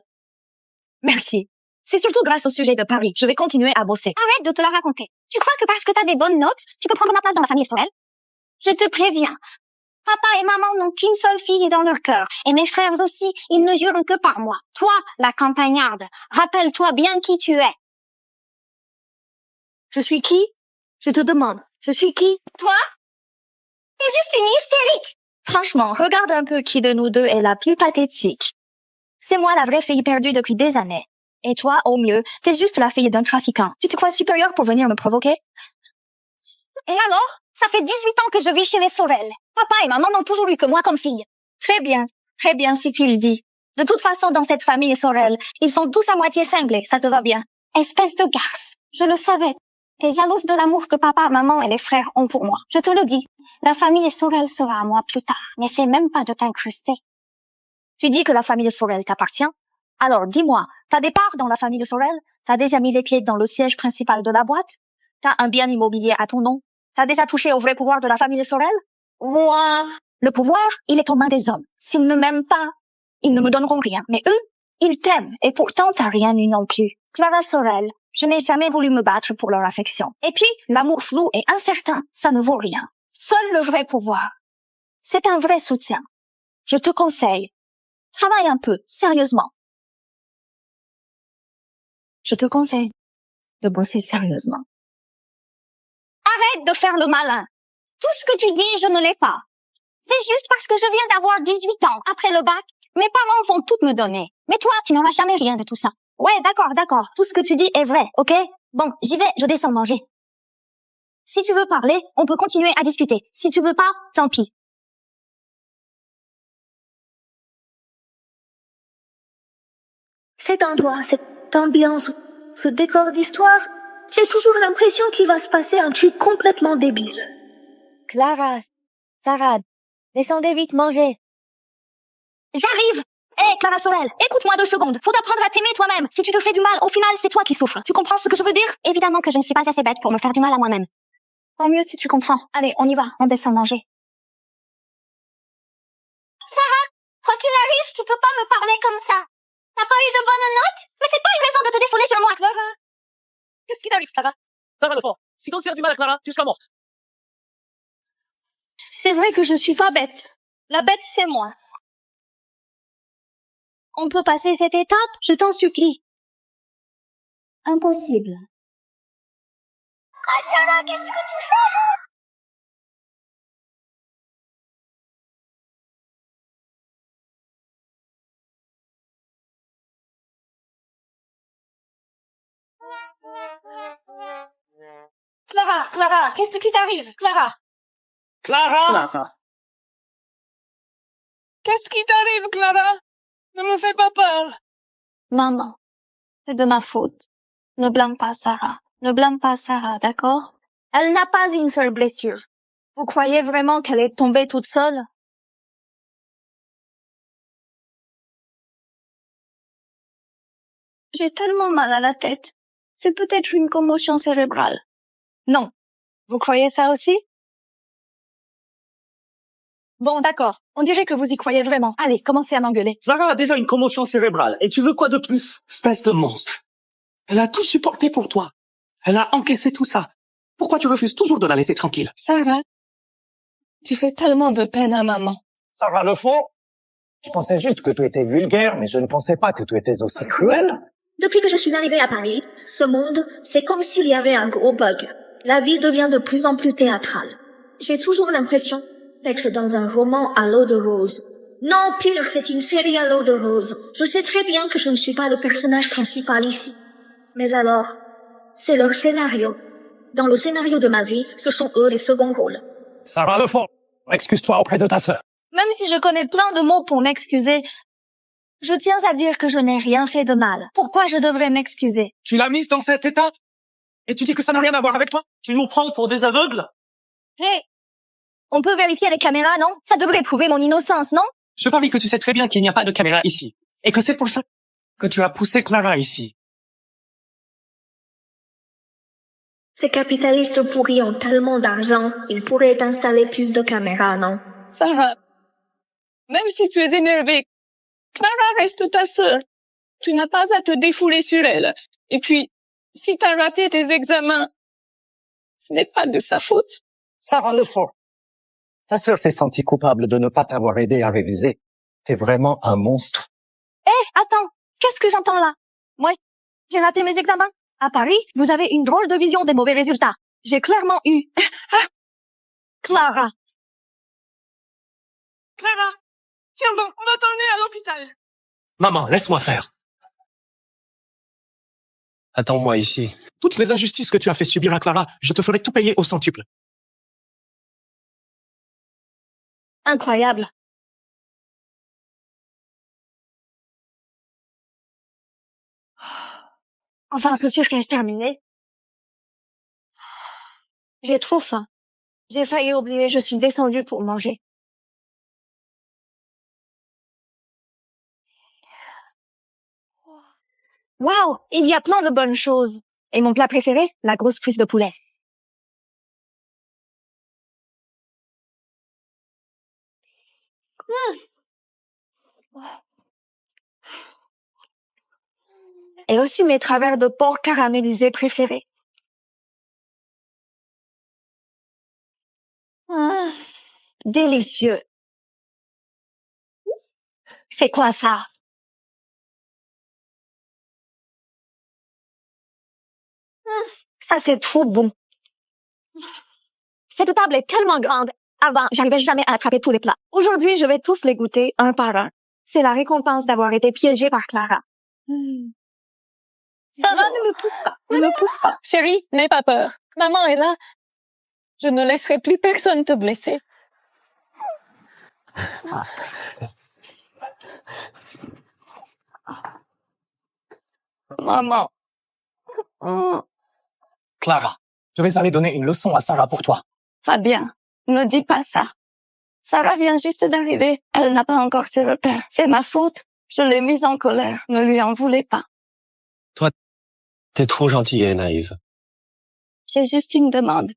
Merci. C'est surtout grâce au sujet de Paris. Je vais continuer à bosser. Arrête de te la raconter. Tu crois que parce que t'as des bonnes notes, tu peux prendre ma place dans la famille Sorel? Je te préviens. Papa et maman n'ont qu'une seule fille dans leur cœur. Et mes frères aussi, ils ne jurent que par moi. Toi, la campagnarde, rappelle-toi bien qui tu es. Je suis qui? Je te demande. Je suis qui? Toi? T'es juste une hystérique. Franchement, regarde un peu qui de nous deux est la plus pathétique. C'est moi la vraie fille perdue depuis des années. Et toi, au mieux, t'es juste la fille d'un trafiquant. Tu te crois supérieure pour venir me provoquer? Et alors? Ça fait 18 ans que je vis chez les Sorel. Papa et maman n'ont toujours eu que moi comme fille. Très bien si tu le dis. De toute façon, dans cette famille Sorel, ils sont tous à moitié cinglés, ça te va bien. Espèce de garce. Je le savais. T'es jalouse de l'amour que papa, maman et les frères ont pour moi. Je te le dis. La famille Sorel sera à moi plus tard. N'essaie même pas de t'incruster. Tu dis que la famille Sorel t'appartient? Alors, dis-moi, t'as des parts dans la famille de Sorel? T'as déjà mis les pieds dans le siège principal de la boîte? T'as un bien immobilier à ton nom? T'as déjà touché au vrai pouvoir de la famille de Sorel? Moi, le pouvoir, il est aux mains des hommes. S'ils ne m'aiment pas, ils ne me donneront rien. Mais eux, ils t'aiment. Et pourtant, t'as rien eu non plus. Clara Sorel, je n'ai jamais voulu me battre pour leur affection. Et puis, l'amour flou et incertain, ça ne vaut rien. Seul le vrai pouvoir, c'est un vrai soutien. Je te conseille, travaille un peu, sérieusement. Je te conseille de bosser sérieusement. Arrête de faire le malin. Tout ce que tu dis, je ne l'ai pas. C'est juste parce que je viens d'avoir 18 ans. Après le bac, mes parents vont tout me donner. Mais toi, tu n'auras jamais rien de tout ça. Ouais, d'accord. Tout ce que tu dis est vrai, ok? Bon, j'y vais, je descends manger. Si tu veux parler, on peut continuer à discuter. Si tu veux pas, tant pis. Cet endroit, cette ambiance, ce décor d'histoire, j'ai toujours l'impression qu'il va se passer un truc complètement débile. Clara, Sarah, descendez vite manger. J'arrive! Hé, Clara Sorel, écoute-moi 2 secondes. Faut apprendre à t'aimer toi-même. Si tu te fais du mal, au final, c'est toi qui souffres. Tu comprends ce que je veux dire? Évidemment que je ne suis pas assez bête pour me faire du mal à moi-même. Tant mieux si tu comprends. Allez, on y va, on descend manger. Sarah, quoi qu'il arrive, tu peux pas me parler comme ça. T'as pas eu de bonnes notes? Mais c'est pas une raison de te défouler sur moi. Clara, qu'est-ce qui t'arrive, Clara? Sarah Lefort, si t'oses faire du mal à Clara, tu seras morte. C'est vrai que je suis pas bête. La bête, c'est moi. On peut passer cette étape, je t'en supplie. Impossible. Ah, Sarah, qu'est-ce que tu fais? Clara, qu'est-ce qui t'arrive? Clara. Clara! Qu'est-ce qui t'arrive, Clara? Ne me fais pas peur. Maman, c'est de ma faute. Ne blâme pas Sarah. Ne blâme pas Sarah, d'accord? Elle n'a pas une seule blessure. Vous croyez vraiment qu'elle est tombée toute seule? J'ai tellement mal à la tête. C'est peut-être une commotion cérébrale. Non. Vous croyez ça aussi? Bon, d'accord. On dirait que vous y croyez vraiment. Allez, commencez à m'engueuler. Clara a déjà une commotion cérébrale. Et tu veux quoi de plus? Espèce de monstre. Elle a tout supporté pour toi. Elle a encaissé tout ça. Pourquoi tu refuses toujours de la laisser tranquille? Sarah, tu fais tellement de peine à maman. Sarah Lefort, je pensais juste que tu étais vulgaire, mais je ne pensais pas que tu étais aussi cruelle. Depuis que je suis arrivée à Paris, ce monde, c'est comme s'il y avait un gros bug. La vie devient de plus en plus théâtrale. J'ai toujours l'impression d'être dans un roman à l'eau de rose. Non, pire, c'est une série à l'eau de rose. Je sais très bien que je ne suis pas le personnage principal ici. Mais alors, c'est leur scénario. Dans le scénario de ma vie, ce sont eux les seconds rôles. Sarah Lefort, excuse-toi auprès de ta sœur. Même si je connais plein de mots pour m'excuser, je tiens à dire que je n'ai rien fait de mal. Pourquoi je devrais m'excuser? Tu l'as mise dans cet état? Et tu dis que ça n'a rien à voir avec toi? Tu nous prends pour des aveugles? Hé! On peut vérifier les caméras, non? Ça devrait prouver mon innocence, non? Je parie que tu sais très bien qu'il n'y a pas de caméra ici. Et que c'est pour ça que tu as poussé Clara ici. Ces capitalistes pourris ont tellement d'argent, ils pourraient installer plus de caméras, non? Sarah, même si tu es énervée, Clara reste ta sœur. Tu n'as pas à te défouler sur elle. Et puis, si t'as raté tes examens, ce n'est pas de sa faute. Sarah Lefort, ta sœur s'est sentie coupable de ne pas t'avoir aidé à réviser. T'es vraiment un monstre. Hé, attends! Qu'est-ce que j'entends là? Moi, j'ai raté mes examens. À Paris, vous avez une drôle de vision des mauvais résultats. J'ai clairement eu... Clara. Clara, tiens bon, on va t'emmener à l'hôpital. Maman, laisse-moi faire. Attends-moi ici. Toutes les injustices que tu as fait subir à Clara, je te ferai tout payer au centuple. Incroyable. Enfin, ce cirque est terminé. J'ai trop faim. J'ai failli oublier, je suis descendue pour manger. Waouh, il y a plein de bonnes choses. Et mon plat préféré, la grosse cuisse de poulet. Et aussi mes travers de porc caramélisés préférés. Délicieux. C'est quoi ça? Ça, c'est trop bon. Cette table est tellement grande. Avant, j'arrivais jamais à attraper tous les plats. Aujourd'hui, je vais tous les goûter un par un. C'est la récompense d'avoir été piégée par Clara. Sarah, ne me pousse pas. Ne me pousse pas. Chérie, n'aie pas peur. Maman est là. Je ne laisserai plus personne te blesser. Maman. Clara, je vais aller donner une leçon à Sarah pour toi. Fabien, ne dis pas ça. Sarah vient juste d'arriver. Elle n'a pas encore ses repères. C'est ma faute. Je l'ai mise en colère. Ne lui en voulez pas. T'es trop gentille et naïve. J'ai juste une demande.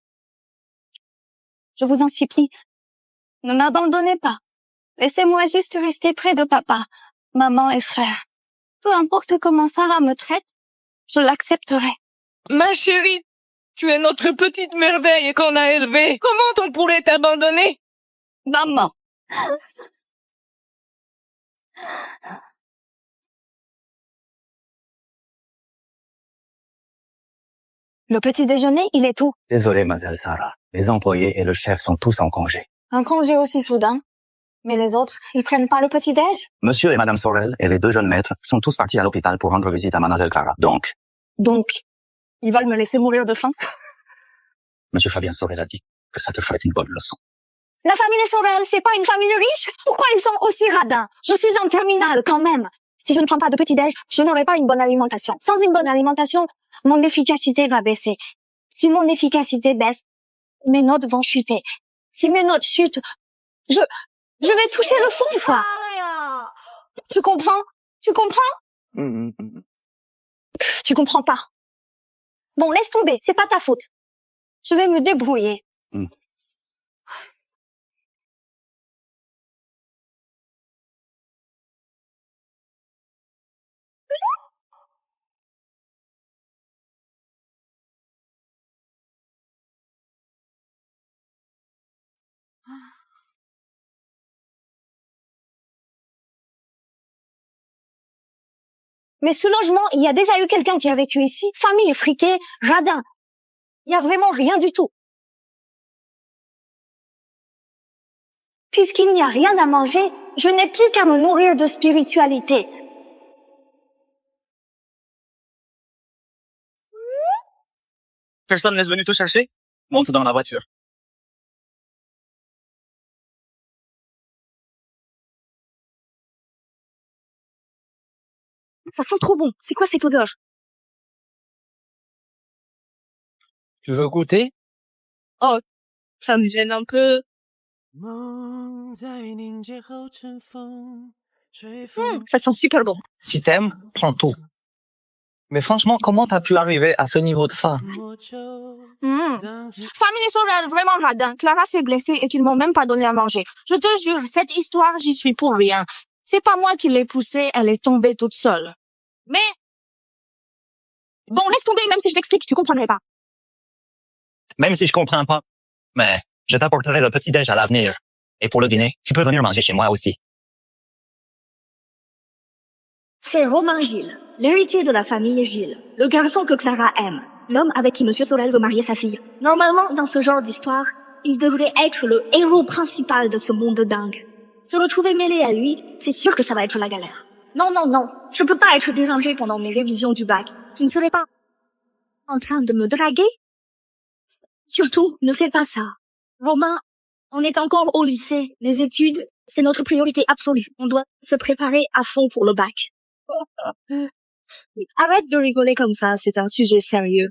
Je vous en supplie. Ne m'abandonnez pas. Laissez-moi juste rester près de papa, maman et frère. Peu importe comment Sarah me traite, je l'accepterai. Ma chérie, tu es notre petite merveille qu'on a élevée. Comment on pourrait t'abandonner? Maman. Le petit déjeuner, il est où? Désolé, mademoiselle Sarah. Les employés et le chef sont tous en congé. Un congé aussi soudain. Mais les autres, ils prennent pas le petit-déj? Monsieur et madame Sorel et les deux jeunes maîtres sont tous partis à l'hôpital pour rendre visite à mademoiselle Clara. Donc, Ils veulent me laisser mourir de faim? monsieur Fabien Sorel a dit que ça te ferait une bonne leçon. La famille Sorel, c'est pas une famille riche? Pourquoi ils sont aussi radins? Je suis en terminale, quand même. Si je ne prends pas de petit-déj, je n'aurai pas une bonne alimentation. Sans une bonne alimentation, mon efficacité va baisser. Si mon efficacité baisse, mes notes vont chuter. Si mes notes chutent, je vais toucher le fond, quoi. Tu comprends? Tu comprends? Tu comprends pas. Bon, laisse tomber, c'est pas ta faute. Je vais me débrouiller. Mais ce logement, il y a déjà eu quelqu'un qui a vécu ici. Famille friquée, radin. Il y a vraiment rien du tout. Puisqu'il n'y a rien à manger, je n'ai plus qu'à me nourrir de spiritualité. Personne n'est venu te chercher? Monte dans la voiture. Ça sent trop bon. C'est quoi cette odeur? Tu veux goûter? Ça me gêne un peu. Ça sent super bon. Si t'aimes, prends tout. Mais franchement, comment t'as pu arriver à ce niveau de faim? Famille Sorel, vraiment radin. Clara s'est blessée et qu'ils m'ont même pas donné à manger. Je te jure, cette histoire, j'y suis pour rien. C'est pas moi qui l'ai poussée, elle est tombée toute seule. Mais... Bon, laisse tomber, même si je t'explique, tu comprendrais pas. Même si je comprends pas. Mais je t'apporterai le petit-déj à l'avenir. Et pour le dîner, tu peux venir manger chez moi aussi. C'est Romain Gilles, l'héritier de la famille Gilles, le garçon que Clara aime, l'homme avec qui Monsieur Sorel veut marier sa fille. Normalement, dans ce genre d'histoire, il devrait être le héros principal de ce monde dingue. Se retrouver mêlé à lui, c'est sûr que ça va être la galère. Non, je peux pas être dérangée pendant mes révisions du bac. Tu ne serais pas en train de me draguer? Surtout, ne fais pas ça. Romain, on est encore au lycée. Les études, c'est notre priorité absolue. On doit se préparer à fond pour le bac. Arrête de rigoler comme ça, c'est un sujet sérieux.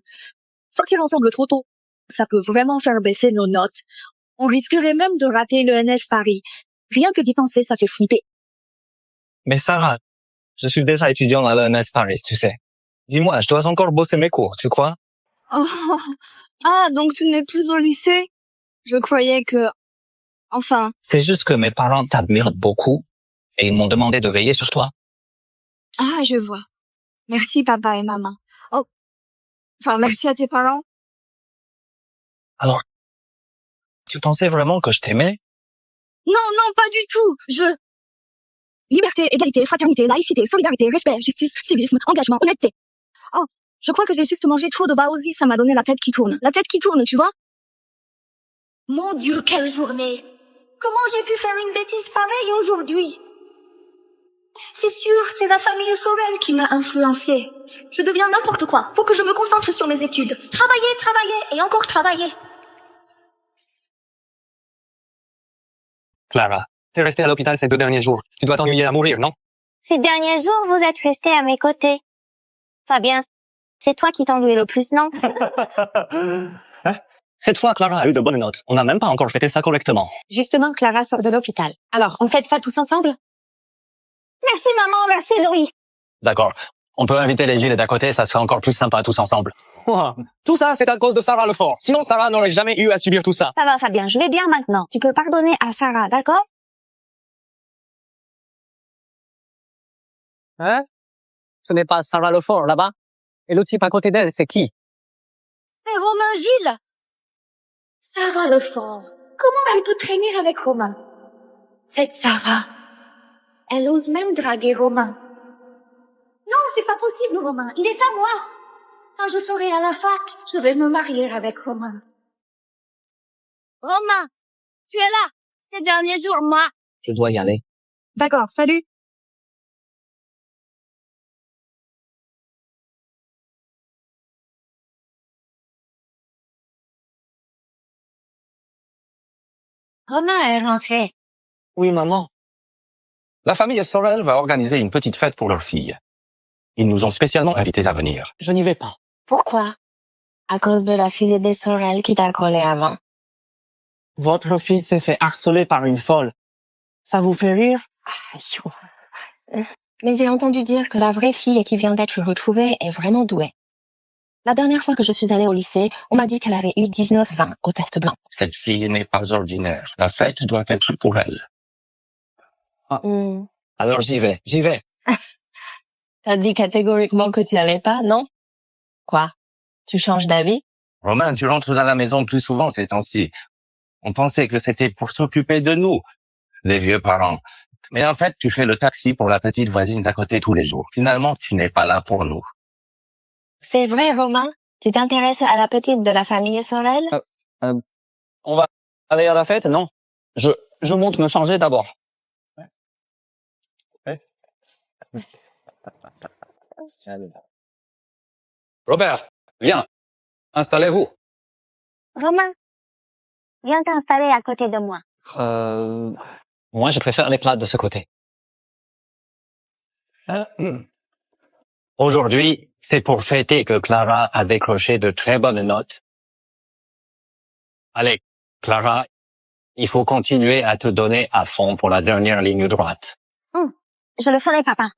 Sortir ensemble trop tôt, ça peut vraiment faire baisser nos notes. On risquerait même de rater le NS Paris. Rien que d'y penser, ça fait flipper. Mais Sarah, je suis déjà étudiant à l'ENS Paris, tu sais. Dis-moi, je dois encore bosser mes cours, tu crois? Oh. Ah, donc tu n'es plus au lycée? Je croyais que... Enfin, C'est juste que mes parents t'admirent beaucoup et ils m'ont demandé de veiller sur toi. ah, je vois. Merci papa et maman. Oh, enfin, merci à tes parents. Alors, tu pensais vraiment que je t'aimais? Non, non, pas du tout. Liberté, égalité, fraternité, laïcité, solidarité, respect, justice, civisme, engagement, honnêteté. Oh, je crois que j'ai juste mangé trop de baozi, ça m'a donné la tête qui tourne. La tête qui tourne, tu vois? Mon Dieu, quelle journée! Comment j'ai pu faire une bêtise pareille aujourd'hui? C'est sûr, c'est la famille Sorel qui m'a influencée. Je deviens n'importe quoi. Faut que je me concentre sur mes études. Travailler, travailler et encore travailler. Clara, t'es restée à l'hôpital ces 2 derniers jours. Tu dois t'ennuyer à mourir, non? Ces derniers jours, vous êtes resté à mes côtés. Fabien, c'est toi qui t'ennuies le plus, non? Hein? Cette fois, Clara a eu de bonnes notes. On n'a même pas encore fêté ça correctement. Justement, Clara sort de l'hôpital. Alors, on fête ça tous ensemble? Merci maman, merci Louis. D'accord. On peut inviter les gilets d'à côté, ça serait encore plus sympa tous ensemble. Ouah. Tout ça, c'est à cause de Sarah Lefort. Sinon, Sarah n'aurait jamais eu à subir tout ça. Ça va Fabien, je vais bien maintenant. Tu peux pardonner à Sarah, d'accord? Hein? Ce n'est pas Sarah Lefort, là-bas? Et le type à côté d'elle, c'est qui? C'est Romain Gilles! Sarah Lefort. Comment elle peut traîner avec Romain? Cette Sarah. Elle ose même draguer Romain. Non, c'est pas possible, Romain. Il est à moi. Quand je serai à la fac, je vais me marier avec Romain. Romain, tu es là. Ces derniers jours, moi. Je dois y aller. D'accord, salut. Romain est rentré. Oui, maman. La famille Sorel va organiser une petite fête pour leur fille. Ils nous ont spécialement invités à venir. Je n'y vais pas. Pourquoi? À cause de la fille des Sorel qui t'a collé avant. Votre fils s'est fait harceler par une folle. Ça vous fait rire? Mais j'ai entendu dire que la vraie fille qui vient d'être retrouvée est vraiment douée. La dernière fois que je suis allée au lycée, on m'a dit qu'elle avait eu 19-20 au test blanc. Cette fille n'est pas ordinaire. La fête doit être pour elle. Alors j'y vais. T'as dit catégoriquement que tu allais pas, non? Quoi? Tu changes d'avis? Romain, tu rentres à la maison plus souvent ces temps-ci. On pensait que c'était pour s'occuper de nous, les vieux parents. Mais en fait, tu fais le taxi pour la petite voisine d'à côté tous les jours. Finalement, tu n'es pas là pour nous. C'est vrai, Romain? Tu t'intéresses à la petite de la famille Sorel? On va aller à la fête, non? Je monte me changer d'abord. Robert, viens. Installez-vous. Romain, viens t'installer à côté de moi. Moi, je préfère les plats de ce côté. Aujourd'hui, c'est pour fêter que Clara a décroché de très bonnes notes. Allez, Clara, il faut continuer à te donner à fond pour la dernière ligne droite. Je le ferai, papa.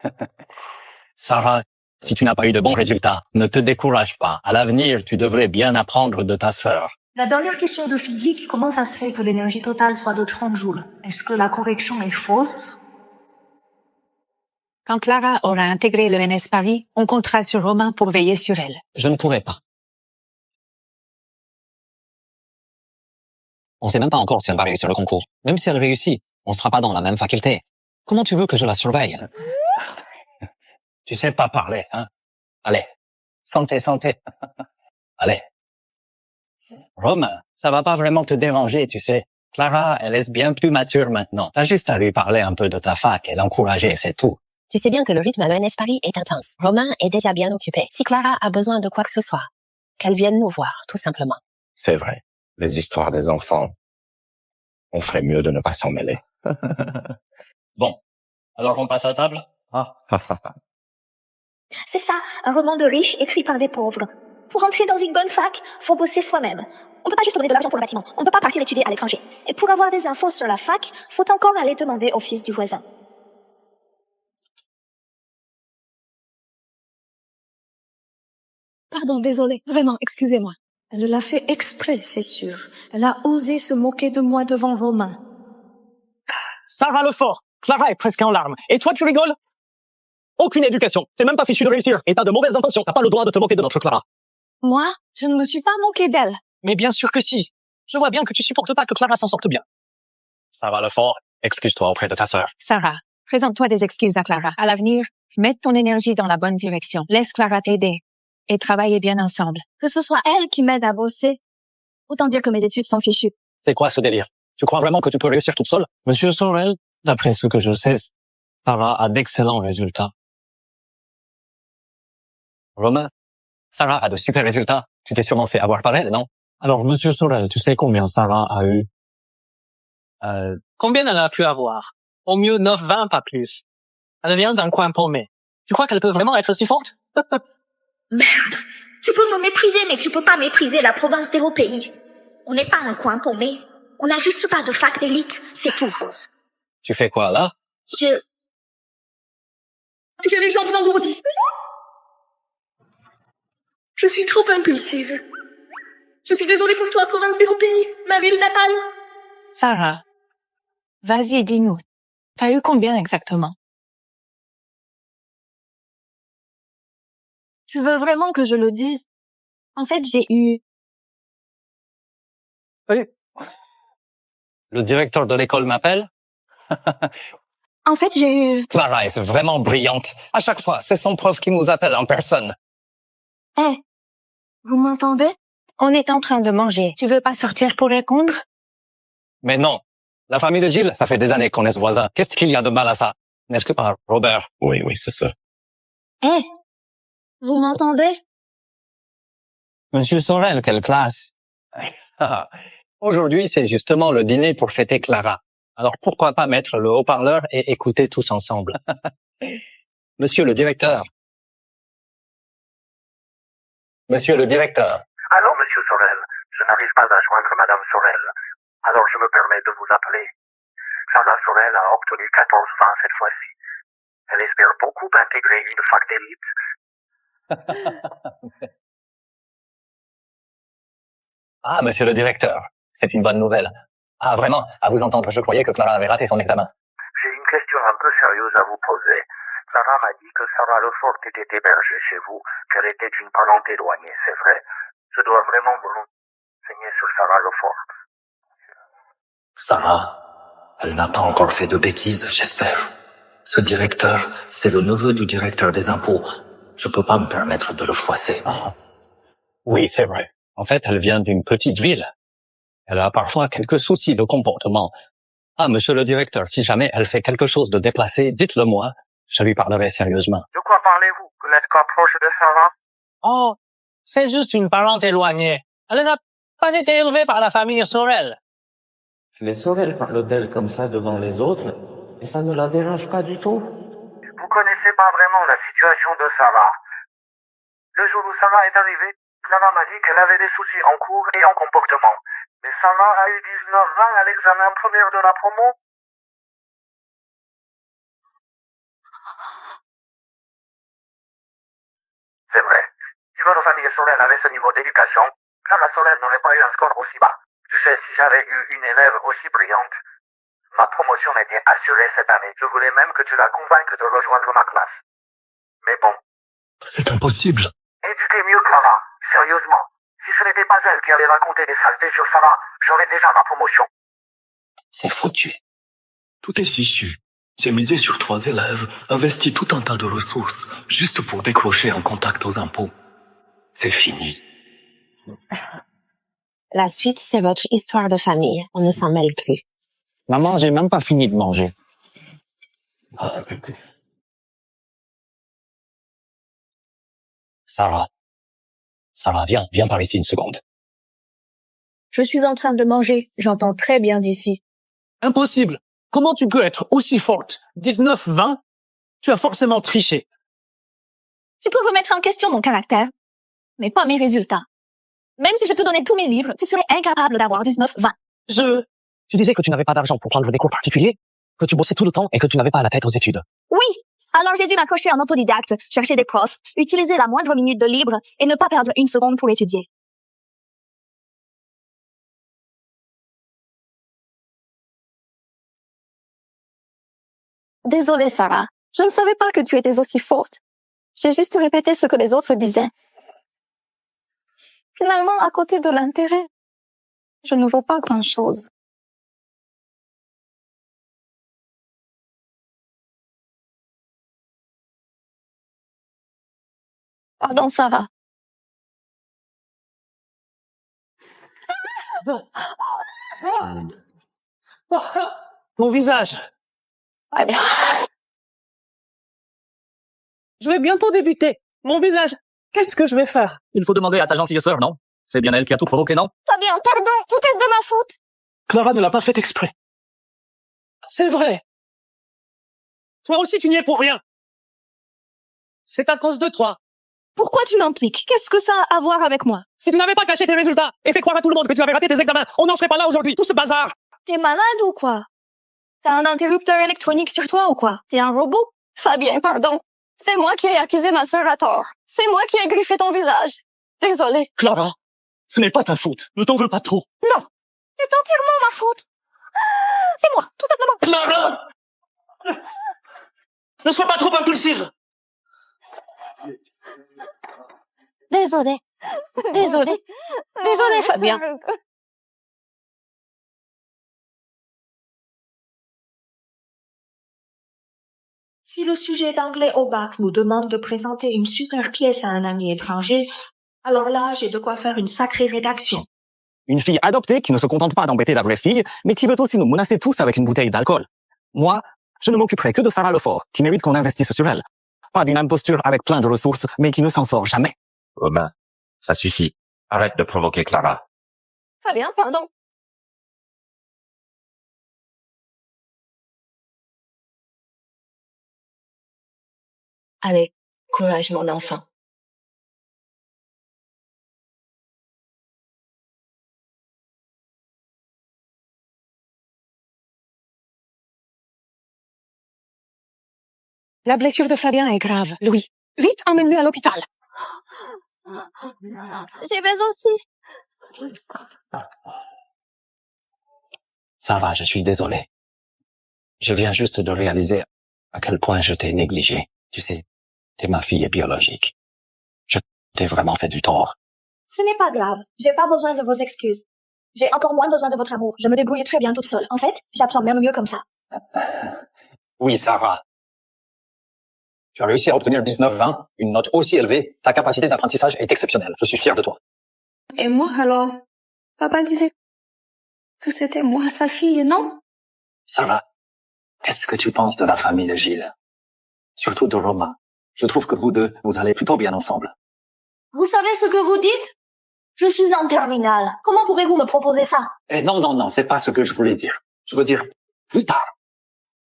Sarah, si tu n'as pas eu de bons résultats, ne te décourage pas. À l'avenir, tu devrais bien apprendre de ta sœur. La dernière question de physique, comment ça se fait que l'énergie totale soit de 30 joules? Est-ce que la correction est fausse? Quand Clara aura intégré le NS Paris, on comptera sur Romain pour veiller sur elle. Je ne pourrai pas. On sait même pas encore si elle va réussir le concours. Même si elle réussit, on sera pas dans la même faculté. Comment tu veux que je la surveille? Tu sais pas parler, hein? Allez. Santé. Allez. Romain, ça va pas vraiment te déranger, tu sais. Clara, elle est bien plus mature maintenant. T'as juste à lui parler un peu de ta fac et l'encourager, c'est tout. Tu sais bien que le rythme à l'ENS Paris est intense. Romain est déjà bien occupé. Si Clara a besoin de quoi que ce soit, qu'elle vienne nous voir, tout simplement. C'est vrai. Les histoires des enfants. On ferait mieux de ne pas s'en mêler. Bon. Alors on passe à table? C'est ça, un roman de riches écrit par des pauvres. Pour entrer dans une bonne fac, faut bosser soi-même. On peut pas juste donner de l'argent pour le bâtiment. On peut pas partir étudier à l'étranger. Et pour avoir des infos sur la fac, faut encore aller demander au fils du voisin. Pardon, désolée. Vraiment, excusez-moi. Elle l'a fait exprès, c'est sûr. Elle a osé se moquer de moi devant Romain. Sarah Lefort, Clara est presque en larmes. Et toi, tu rigoles? Aucune éducation. T'es même pas fichu de réussir. Et t'as de mauvaises intentions. T'as pas le droit de te moquer de notre Clara. Moi, je ne me suis pas moquée d'elle. Mais bien sûr que si. Je vois bien que tu supportes pas que Clara s'en sorte bien. Sarah Lefort, excuse-toi auprès de ta sœur. Sarah, présente-toi des excuses à Clara. À l'avenir, mets ton énergie dans la bonne direction. Laisse Clara t'aider. Et travaillez bien ensemble. Que ce soit elle qui m'aide à bosser, autant dire que mes études sont fichues. C'est quoi ce délire? Tu crois vraiment que tu peux réussir toute seule? Monsieur Sorel, d'après ce que je sais, Sarah a d'excellents résultats. Romain, Sarah a de super résultats. Tu t'es sûrement fait avoir par elle, non? Alors, monsieur Sorel, tu sais combien Sarah a eu? Combien elle a pu avoir? Au mieux 9, 20, pas plus. Elle vient d'un coin paumé. Tu crois qu'elle peut vraiment être si forte? Merde. Tu peux me mépriser, mais tu peux pas mépriser la province des hauts pays. On n'est pas un coin paumé. On n'a juste pas de fac d'élite, c'est tout. Tu fais quoi, là? J'ai les jambes engourdies. Je suis trop impulsive. Je suis désolée pour toi, province des hauts pays, ma ville natale. Sarah, vas-y, dis-nous. T'as eu combien exactement? Tu veux vraiment que je le dise? En fait, j'ai eu... Oui. Le directeur de l'école m'appelle? En fait, j'ai eu... Clara est vraiment brillante. À chaque fois, c'est son prof qui nous appelle en personne. Eh, vous m'entendez? On est en train de manger. Tu veux pas sortir pour répondre? Mais non. La famille de Gilles, ça fait des années qu'on est voisins. Qu'est-ce qu'il y a de mal à ça? N'est-ce que pas, Robert? Oui, c'est ça. Eh, vous m'entendez? Monsieur Sorel, quelle classe! Aujourd'hui, c'est justement le dîner pour fêter Clara. Alors pourquoi pas mettre le haut-parleur et écouter tous ensemble? Monsieur le directeur. Monsieur le directeur. Allô, monsieur Sorel. Je n'arrive pas à joindre madame Sorel. Alors je me permets de vous appeler. Sarah Sorel a obtenu 14 ans cette fois-ci. Elle espère beaucoup intégrer une fac d'élite. Ah, monsieur le directeur. C'est une bonne nouvelle. Ah, vraiment, à vous entendre, je croyais que Clara avait raté son examen. J'ai une question un peu sérieuse à vous poser. Clara m'a dit que Sarah Lefort était hébergée chez vous, qu'elle était une parente éloignée, c'est vrai. Je dois vraiment me renseigner sur Sarah Lefort. Sarah, elle n'a pas encore fait de bêtises, j'espère. Ce directeur, c'est le neveu du directeur des impôts. Je peux pas me permettre de le froisser. Ah. Oui, c'est vrai. En fait, elle vient d'une petite ville. Elle a parfois quelques soucis de comportement. Ah, monsieur le directeur, si jamais elle fait quelque chose de déplacé, dites-le moi. Je lui parlerai sérieusement. De quoi parlez-vous? Vous n'êtes pas proche de Sarah? Oh, c'est juste une parente éloignée. Elle n'a pas été élevée par la famille Sorel. Les Sorel parlent d'elle comme ça devant les autres, et ça ne la dérange pas du tout. Vous connaissez pas vraiment la situation de Sarah. Le jour où Sarah est arrivée, Clara m'a dit qu'elle avait des soucis en cours et en comportement. Mais Sarah a eu 19 ans à l'examen premier de la promo. C'est vrai. Si votre famille Sorel avait ce niveau d'éducation, Clara Sorel n'aurait pas eu un score aussi bas. Tu sais, si j'avais eu une élève aussi brillante, ma promotion était assurée cette année. Je voulais même que tu la convainques de rejoindre ma classe. Mais bon. C'est impossible. Éduquez mieux Clara, sérieusement. Si ce n'était pas elle qui allait raconter des saletés sur Sarah, j'aurais déjà ma promotion. C'est foutu. Tout est fichu. J'ai misé sur 3 élèves, investi tout un tas de ressources, juste pour décrocher un contact aux impôts. C'est fini. La suite, c'est votre histoire de famille. On ne s'en mêle plus. Maman, j'ai même pas fini de manger. Sarah, viens par ici une seconde. Je suis en train de manger. J'entends très bien d'ici. Impossible. Comment tu peux être aussi forte? 19, 20? Tu as forcément triché. Tu peux remettre en question mon caractère, mais pas mes résultats. Même si je te donnais tous mes livres, tu serais incapable d'avoir 19, 20. Tu disais que tu n'avais pas d'argent pour prendre des cours particuliers, que tu bossais tout le temps et que tu n'avais pas la tête aux études. Oui, Alors j'ai dû m'accrocher en autodidacte, chercher des profs, utiliser la moindre minute de libre et ne pas perdre une seconde pour étudier. Désolée, Sarah. Je ne savais pas que tu étais aussi forte. J'ai juste répété ce que les autres disaient. Finalement, à côté de l'intérêt, je ne vois pas grand-chose. Pardon, Sarah. Mon visage. Je vais bientôt débuter. Mon visage. Qu'est-ce que je vais faire? Il faut demander à ta gentille sœur, non? C'est bien elle qui a tout provoqué, non? Fabien, pardon, tout est de ma faute. Clara ne l'a pas fait exprès. C'est vrai. Toi aussi, tu n'y es pour rien. C'est à cause de toi. Pourquoi tu m'impliques? Qu'est-ce que ça a à voir avec moi? Si tu n'avais pas caché tes résultats et fait croire à tout le monde que tu avais raté tes examens, on n'en serait pas là aujourd'hui. Tout ce bazar. T'es malade ou quoi? T'as un interrupteur électronique sur toi ou quoi? T'es un robot? Fabien, pardon. C'est moi qui ai accusé ma sœur à tort. C'est moi qui ai griffé ton visage. Désolée. Clara, ce n'est pas ta faute. Ne t'en veux pas trop. Non. C'est entièrement ma faute. C'est moi, tout simplement. Clara! Ne sois pas trop impulsive. Désolée. Désolée. Désolée, Fabien. Si le sujet d'anglais au bac nous demande de présenter une super pièce à un ami étranger, alors là, j'ai de quoi faire une sacrée rédaction. Une fille adoptée qui ne se contente pas d'embêter la vraie fille, mais qui veut aussi nous menacer tous avec une bouteille d'alcool. Moi, je ne m'occuperai que de Sarah Lefort, qui mérite qu'on investisse sur elle. Pas d'une imposture avec plein de ressources, mais qui ne s'en sort jamais. Romain, ça suffit. Arrête de provoquer Clara. Fabien, pardon. Allez, courage mon enfant. La blessure de Fabien est grave. Louis, vite, emmène-le à l'hôpital. J'ai besoin aussi. Ça va, je suis désolé. Je viens juste de réaliser à quel point je t'ai négligé. Tu sais, t'es ma fille biologique. Je t'ai vraiment fait du tort. Ce n'est pas grave. J'ai pas besoin de vos excuses. J'ai encore moins besoin de votre amour. Je me débrouille très bien toute seule. En fait, j'apprends même mieux comme ça. Oui, Sarah. Tu as réussi à obtenir 19-20, une note aussi élevée. Ta capacité d'apprentissage est exceptionnelle. Je suis fier de toi. Et moi, alors? Papa disait que c'était moi, sa fille, non? Sarah, qu'est-ce que tu penses de la famille de Gilles? Surtout de Romain. Je trouve que vous deux, vous allez plutôt bien ensemble. Vous savez ce que vous dites? Je suis en terminale. Comment pourrez-vous me proposer ça? Eh non, c'est pas ce que je voulais dire. Je veux dire, plus tard.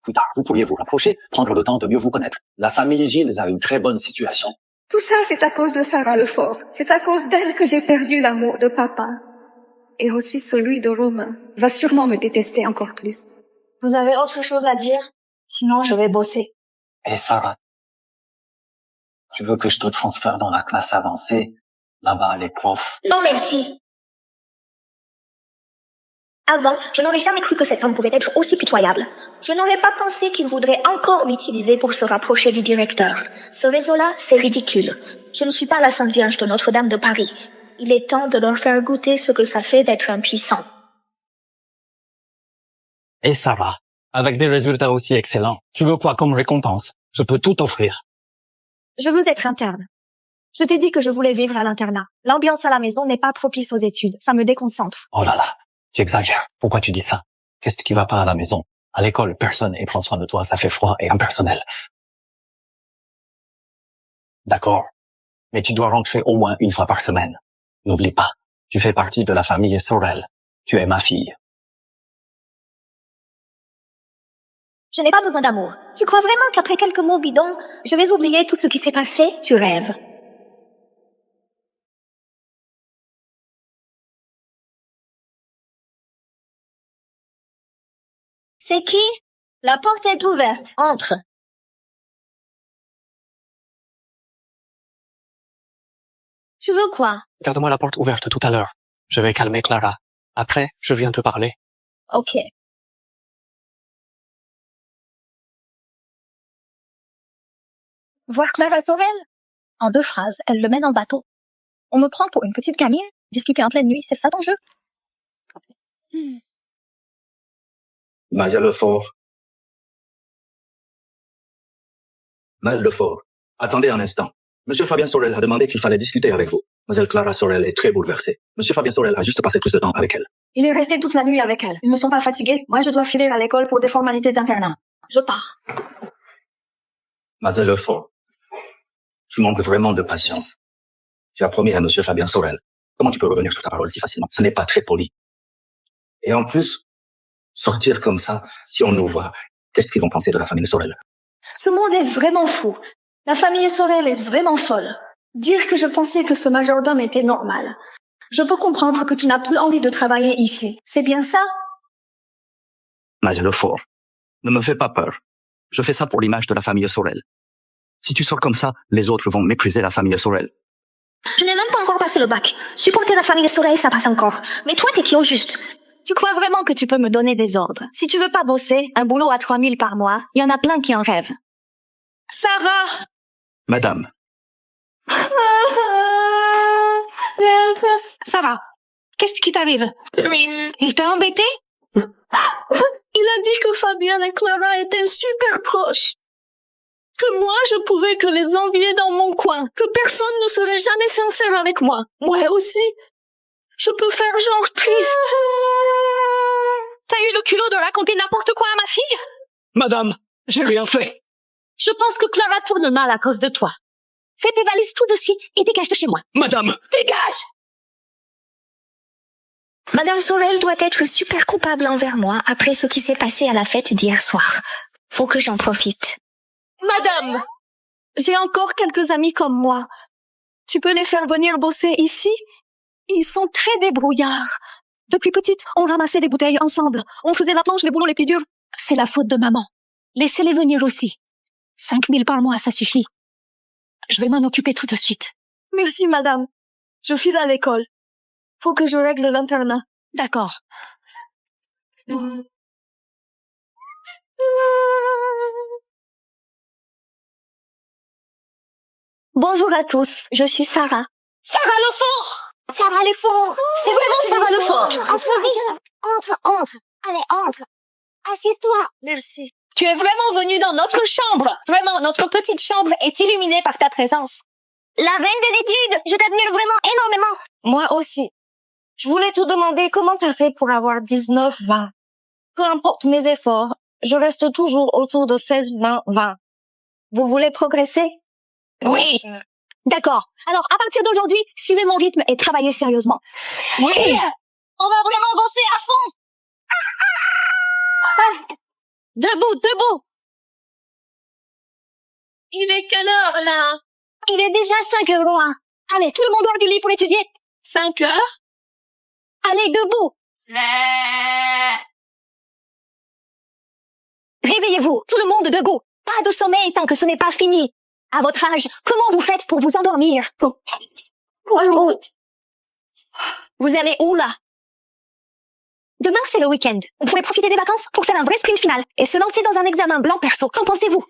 Plus tard, vous pourriez vous rapprocher, prendre le temps de mieux vous connaître. La famille Gilles a une très bonne situation. Tout ça, c'est à cause de Sarah Lefort. C'est à cause d'elle que j'ai perdu l'amour de papa. Et aussi celui de Romain. Il va sûrement me détester encore plus. Vous avez autre chose à dire? Sinon, je vais bosser. Et Sarah, tu veux que je te transfère dans la classe avancée? Là-bas, les profs. Non merci. Avant, je n'aurais jamais cru que cet homme pouvait être aussi pitoyable. Je n'aurais pas pensé qu'il voudrait encore l'utiliser pour se rapprocher du directeur. Ce réseau-là, c'est ridicule. Je ne suis pas la Sainte Vierge de Notre-Dame de Paris. Il est temps de leur faire goûter ce que ça fait d'être impuissant. Et Sarah, avec des résultats aussi excellents, tu veux quoi comme récompense? Je peux tout offrir. Je veux être interne. Je t'ai dit que je voulais vivre à l'internat. L'ambiance à la maison n'est pas propice aux études. Ça me déconcentre. Oh là là, tu exagères. Pourquoi tu dis ça? Qu'est-ce qui va pas à la maison? À l'école, personne ne prend soin de toi, ça fait froid et impersonnel. D'accord, mais tu dois rentrer au moins une fois par semaine. N'oublie pas, tu fais partie de la famille Sorel. Tu es ma fille. Je n'ai pas besoin d'amour. Tu crois vraiment qu'après quelques mots bidons, je vais oublier tout ce qui s'est passé? Tu rêves. C'est qui? La porte est ouverte. Entre. Tu veux quoi? Garde-moi la porte ouverte tout à l'heure. Je vais calmer Clara. Après, je viens te parler. Ok. Voir Clara Sorel? En 2 phrases, elle le mène en bateau. On me prend pour une petite gamine? Discuter en pleine nuit, c'est ça ton jeu? Mademoiselle Lefort. Mademoiselle Lefort, attendez un instant. Monsieur Fabien Sorel a demandé qu'il fallait discuter avec vous. Mademoiselle Clara Sorel est très bouleversée. Monsieur Fabien Sorel a juste passé plus de temps avec elle. Il est resté toute la nuit avec elle. Ils ne sont pas fatigués. Moi, je dois filer à l'école pour des formalités d'internat. Je pars. Mademoiselle Lefort, tu manques vraiment de patience. Tu as promis à monsieur Fabien Sorel. Comment tu peux revenir sur ta parole si facilement? Ce n'est pas très poli. Et en plus, sortir comme ça, si on nous voit, qu'est-ce qu'ils vont penser de la famille Sorel? Ce monde est vraiment fou. La famille Sorel est vraiment folle. Dire que je pensais que ce majordome était normal. Je peux comprendre que tu n'as plus envie de travailler ici. C'est bien ça? Mademoiselle Lefort, ne me fais pas peur. Je fais ça pour l'image de la famille Sorel. Si tu sors comme ça, les autres vont mépriser la famille Sorel. Je n'ai même pas encore passé le bac. Supporter la famille Sorel, ça passe encore. Mais toi, t'es qui au juste? Tu crois vraiment que tu peux me donner des ordres? Si tu veux pas bosser, un boulot à 3 000 par mois, il y en a plein qui en rêvent. Sarah! Madame, Sarah, qu'est-ce qui t'arrive? Il t'a embêté? Il a dit que Fabien et Clara étaient super proches. Que moi, je pouvais que les envier dans mon coin. Que personne ne serait jamais sincère avec moi. Moi aussi. Je peux faire genre triste. T'as eu le culot de raconter n'importe quoi à ma fille? Madame, j'ai rien fait. Je pense que Clara tourne mal à cause de toi. Fais tes valises tout de suite et dégage de chez moi. Madame! Dégage! Madame Sorel doit être super coupable envers moi après ce qui s'est passé à la fête d'hier soir. Faut que j'en profite. Madame! J'ai encore quelques amis comme moi. Tu peux les faire venir bosser ici? Ils sont très débrouillards. Depuis petite, on ramassait des bouteilles ensemble. On faisait la planche, les boulons les plus durs. C'est la faute de maman. Laissez-les venir aussi. 5 000 par mois, ça suffit. Je vais m'en occuper tout de suite. Merci, madame. Je file à l'école. Faut que je règle l'internat. D'accord. Bonjour à tous, je suis Sarah. Sarah Lefort! Sarah Lefort! C'est vraiment Sarah Lefort! Entre vite! Entre! Allez, entre! Assieds-toi! Merci. Tu es vraiment venu dans notre chambre. Vraiment, notre petite chambre est illuminée par ta présence. La reine des études! Je t'admire vraiment énormément! Moi aussi. Je voulais te demander comment t'as fait pour avoir 19, 20. Peu importe mes efforts, je reste toujours autour de 16, 20, 20. Vous voulez progresser? Oui. D'accord. Alors, à partir d'aujourd'hui, suivez mon rythme et travaillez sérieusement. Oui. On va vraiment bosser à fond! Debout, debout! Il est quelle heure, là? Il est déjà 5 heures loin. Allez, tout le monde hors du lit pour étudier. 5 heures? Allez, debout. Réveillez-vous, tout le monde debout. Pas de sommeil tant que ce n'est pas fini. À votre âge, comment vous faites pour vous endormir? Vous allez où, là? Demain, c'est le week-end. On pourrait profiter des vacances pour faire un vrai sprint final et se lancer dans un examen blanc perso. Qu'en pensez-vous?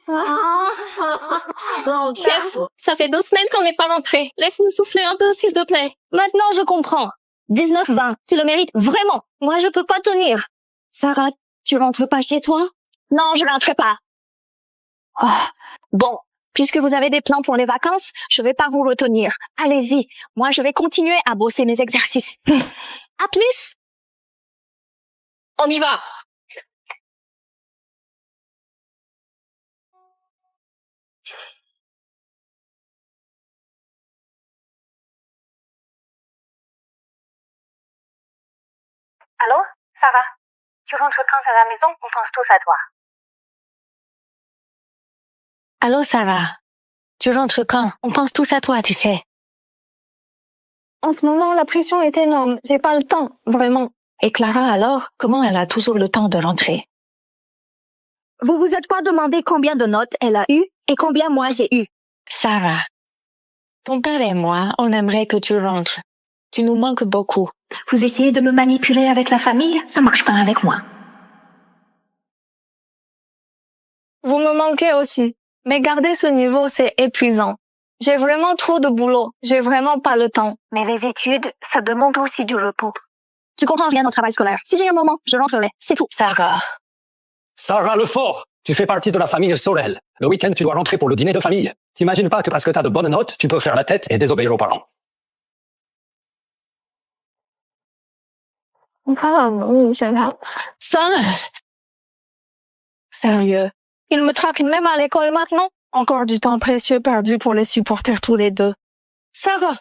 Chef, ça fait 2 semaines qu'on n'est pas rentré. Laisse-nous souffler un peu, s'il te plaît. Maintenant, je comprends. 19, 20, tu le mérites vraiment. Moi, je peux pas tenir. Sarah, tu rentres pas chez toi? Non, je rentre pas. Bon, puisque vous avez des plans pour les vacances, je vais pas vous retenir. Allez-y. Moi, je vais continuer à bosser mes exercices. À plus. On y va. Allô, Sarah? Tu rentres quand à la maison? On pense tous à toi. Allô, Sarah? Tu rentres quand? On pense tous à toi, tu sais. En ce moment, la pression est énorme. J'ai pas le temps, vraiment. Et Clara, alors, comment elle a toujours le temps de rentrer? Vous vous êtes pas demandé combien de notes elle a eu et combien moi j'ai eu. Sarah, Ton père et moi, on aimerait que tu rentres. Tu nous manques beaucoup. Vous essayez de me manipuler avec la famille? Ça marche pas avec moi. Vous me manquez aussi. Mais garder ce niveau, c'est épuisant. J'ai vraiment trop de boulot. J'ai vraiment pas le temps. Mais les études, ça demande aussi du repos. Tu comprends rien au travail scolaire. Si j'ai un moment, je rentrerai. C'est tout. Sarah. Sarah Lefort, tu fais partie de la famille Sorel. Le week-end, tu dois rentrer pour le dîner de famille. T'imagines pas que parce que t'as de bonnes notes, tu peux faire la tête et désobéir aux parents. Ça, sérieux. Ils me traquent même à l'école maintenant. Encore du temps précieux perdu pour les supporter tous les deux. Sarah!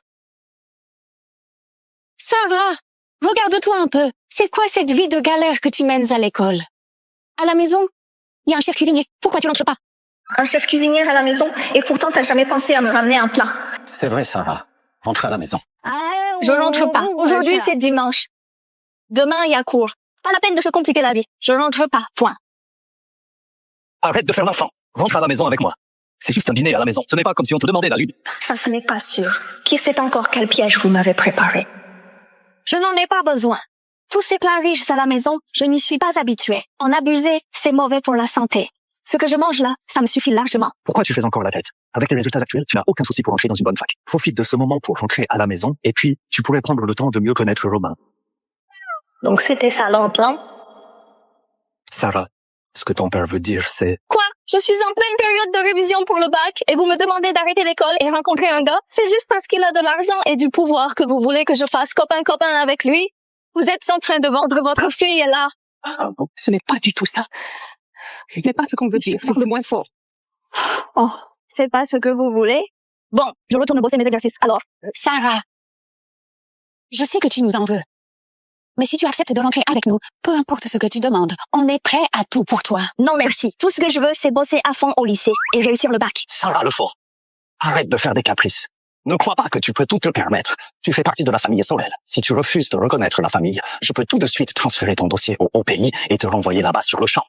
Sarah! Regarde-toi un peu. C'est quoi cette vie de galère que tu mènes à l'école? À la maison, il y a un chef cuisinier. Pourquoi tu n'entres pas? Un chef cuisinier à la maison, et pourtant t'as jamais pensé à me ramener un plat. C'est vrai, Sarah. Rentre à la maison. Je rentre pas. Aujourd'hui, c'est dimanche. Demain, il y a cours. Pas la peine de se compliquer la vie. Je rentre pas. Point. Arrête de faire l'enfant. Rentre à la maison avec moi. C'est juste un dîner à la maison. Ce n'est pas comme si on te demandait la lune. Ça, ce n'est pas sûr. Qui sait encore quel piège vous m'avez préparé? Je n'en ai pas besoin. Tous ces plats riches à la maison, je n'y suis pas habituée. En abuser, c'est mauvais pour la santé. Ce que je mange là, ça me suffit largement. Pourquoi tu fais encore la tête? Avec les résultats actuels, tu n'as aucun souci pour entrer dans une bonne fac. Profite de ce moment pour rentrer à la maison, et puis tu pourrais prendre le temps de mieux connaître Romain. Donc c'était ça leur plan? Sarah, ce que ton père veut dire, c'est... Quoi? Je suis en pleine période de révision pour le bac et vous me demandez d'arrêter l'école et rencontrer un gars? C'est juste parce qu'il a de l'argent et du pouvoir que vous voulez que je fasse copain-copain avec lui? Vous êtes en train de vendre votre fille là. Ce n'est pas du tout ça. Ce n'est pas ce qu'on veut dire. Parle moins fort. Oh, c'est pas ce que vous voulez? Bon, je retourne bosser mes exercices. Alors, Sarah, je sais que tu nous en veux. Mais si tu acceptes de rentrer avec nous, peu importe ce que tu demandes, on est prêt à tout pour toi. Non merci. Tout ce que je veux, c'est bosser à fond au lycée et réussir le bac. Sarah Lefort, arrête de faire des caprices. Ne crois pas que tu peux tout te permettre. Tu fais partie de la famille Sorel. Si tu refuses de reconnaître la famille, je peux tout de suite transférer ton dossier au pays et te renvoyer là-bas sur le champ.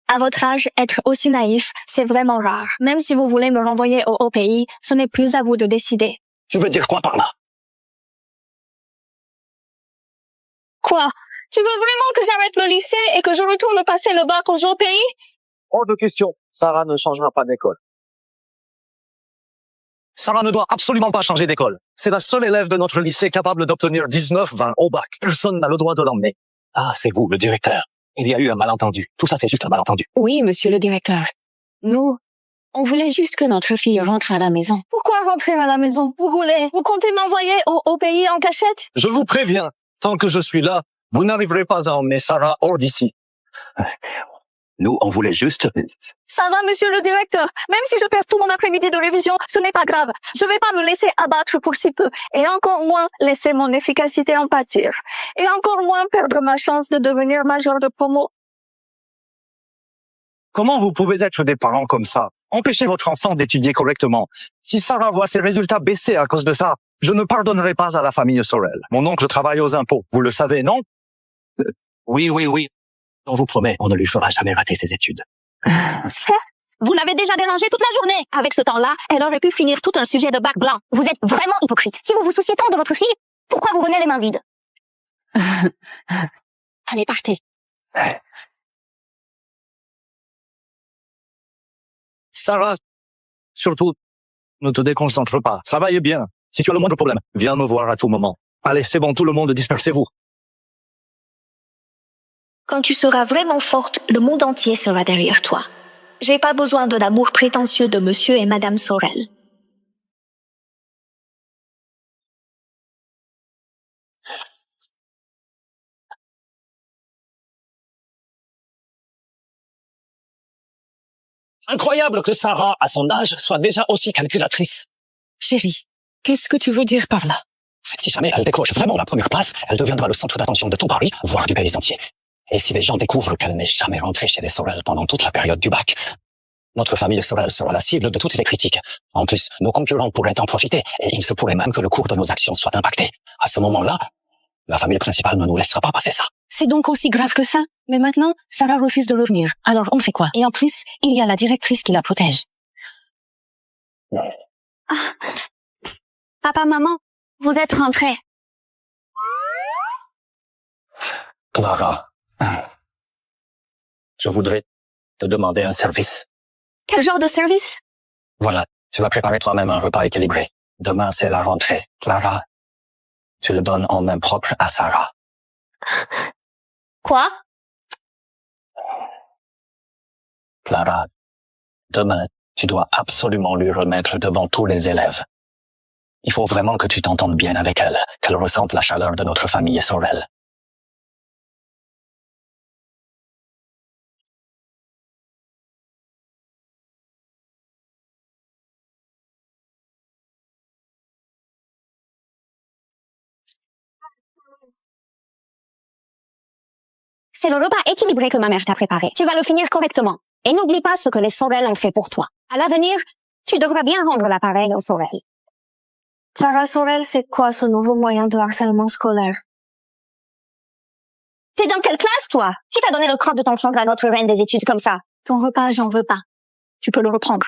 À votre âge, être aussi naïf, c'est vraiment rare. Même si vous voulez me renvoyer au pays, ce n'est plus à vous de décider. Tu veux dire quoi par là? Quoi? Tu veux vraiment que j'arrête le lycée et que je retourne passer le bac au pays? Hors de question. Sarah ne changera pas d'école. Sarah ne doit absolument pas changer d'école. C'est la seule élève de notre lycée capable d'obtenir 19-20 au bac. Personne n'a le droit de l'emmener. Ah, c'est vous, le directeur. Il y a eu un malentendu. Tout ça, c'est juste un malentendu. Oui, monsieur le directeur. Nous, on voulait juste que notre fille rentre à la maison. Pourquoi rentrer à la maison? Vous comptez m'envoyer au pays en cachette? Je vous préviens, tant que je suis là, vous n'arriverez pas à emmener Sarah hors d'ici. Nous, on voulait juste... Ça va, monsieur le directeur. Même si je perds tout mon après-midi de révision, ce n'est pas grave. Je vais pas me laisser abattre pour si peu. Et encore moins laisser mon efficacité en pâtir. Et encore moins perdre ma chance de devenir major de promo. Comment vous pouvez être des parents comme ça? Empêchez votre enfant d'étudier correctement. Si Sarah voit ses résultats baisser à cause de ça, je ne pardonnerai pas à la famille Sorel. Mon oncle travaille aux impôts. Vous le savez, non? Oui. On vous promet, on ne lui fera jamais rater ses études. Vous l'avez déjà dérangée toute la journée. Avec ce temps-là, elle aurait pu finir tout un sujet de bac blanc. Vous êtes vraiment hypocrite. Si vous vous souciez tant de votre fille, pourquoi vous venez les mains vides? Allez, partez. Sarah, surtout, ne te déconcentre pas. Travaille bien. Si tu as le moindre problème, viens me voir à tout moment. Allez, c'est bon, tout le monde, dispersez-vous. Quand tu seras vraiment forte, le monde entier sera derrière toi. J'ai pas besoin de l'amour prétentieux de monsieur et madame Sorel. Incroyable que Sarah, à son âge, soit déjà aussi calculatrice. Chérie, qu'est-ce que tu veux dire par là? Si jamais elle décroche vraiment la première place, elle deviendra le centre d'attention de tout Paris, voire du pays entier. Et si les gens découvrent qu'elle n'est jamais rentrée chez les Sorel pendant toute la période du bac, notre famille Sorel sera la cible de toutes les critiques. En plus, nos concurrents pourraient en profiter, et il se pourrait même que le cours de nos actions soit impacté. À ce moment-là, la famille principale ne nous laissera pas passer ça. C'est donc aussi grave que ça. Mais maintenant, Sarah refuse de revenir. Alors on fait quoi? Et en plus, il y a la directrice qui la protège. Papa, maman, vous êtes rentrés. Clara, je voudrais te demander un service. Quel genre de service? Voilà, tu vas préparer toi-même un repas équilibré. Demain, c'est la rentrée. Clara, tu le donnes en main propre à Sarah. Quoi? Clara, demain, tu dois absolument lui remettre devant tous les élèves. Il faut vraiment que tu t'entendes bien avec elle, qu'elle ressente la chaleur de notre famille Sorel. C'est le repas équilibré que ma mère t'a préparé. Tu vas le finir correctement. Et n'oublie pas ce que les Sorel ont fait pour toi. À l'avenir, tu devras bien rendre l'appareil aux Sorel. Clara Sorel, c'est quoi ce nouveau moyen de harcèlement scolaire? T'es dans quelle classe, toi? Qui t'a donné le croc de t'en prendre à notre reine des études comme ça? Ton repas, j'en veux pas. Tu peux le reprendre.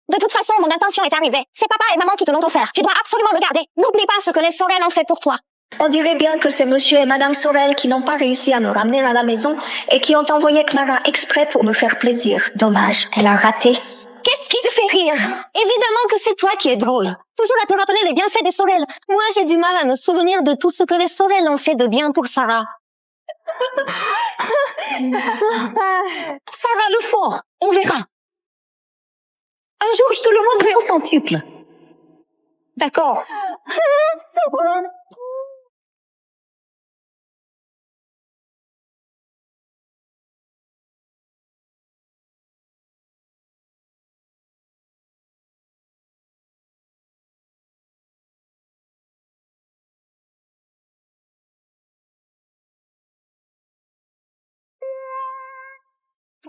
De toute façon, mon intention est arrivée. C'est papa et maman qui te l'ont offert. Tu dois absolument le garder. N'oublie pas ce que les Sorel ont fait pour toi. On dirait bien que c'est monsieur et madame Sorel qui n'ont pas réussi à nous ramener à la maison et qui ont envoyé Clara exprès pour me faire plaisir. Dommage, elle a raté. Qu'est-ce qui te fait rire? Évidemment que c'est toi qui es drôle. Toujours à te rappeler les bienfaits des Sorel. Moi, j'ai du mal à me souvenir de tout ce que les Sorel ont fait de bien pour Sarah. Sarah le fort, on verra. Un jour, je te le montrerai au centuple. D'accord.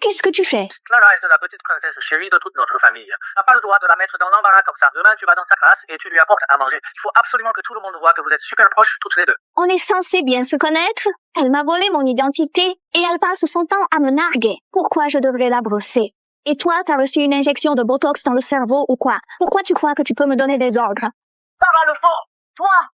Qu'est-ce que tu fais? Clara est la petite princesse chérie de toute notre famille. N'a pas le droit de la mettre dans l'embarras comme ça. Demain, tu vas dans sa classe et tu lui apportes à manger. Il faut absolument que tout le monde voit que vous êtes super proches toutes les deux. On est censé bien se connaître. Elle m'a volé mon identité et elle passe son temps à me narguer. Pourquoi je devrais la brosser? Et toi, t'as reçu une injection de Botox dans le cerveau ou quoi? Pourquoi tu crois que tu peux me donner des ordres? Sarah le fort, toi!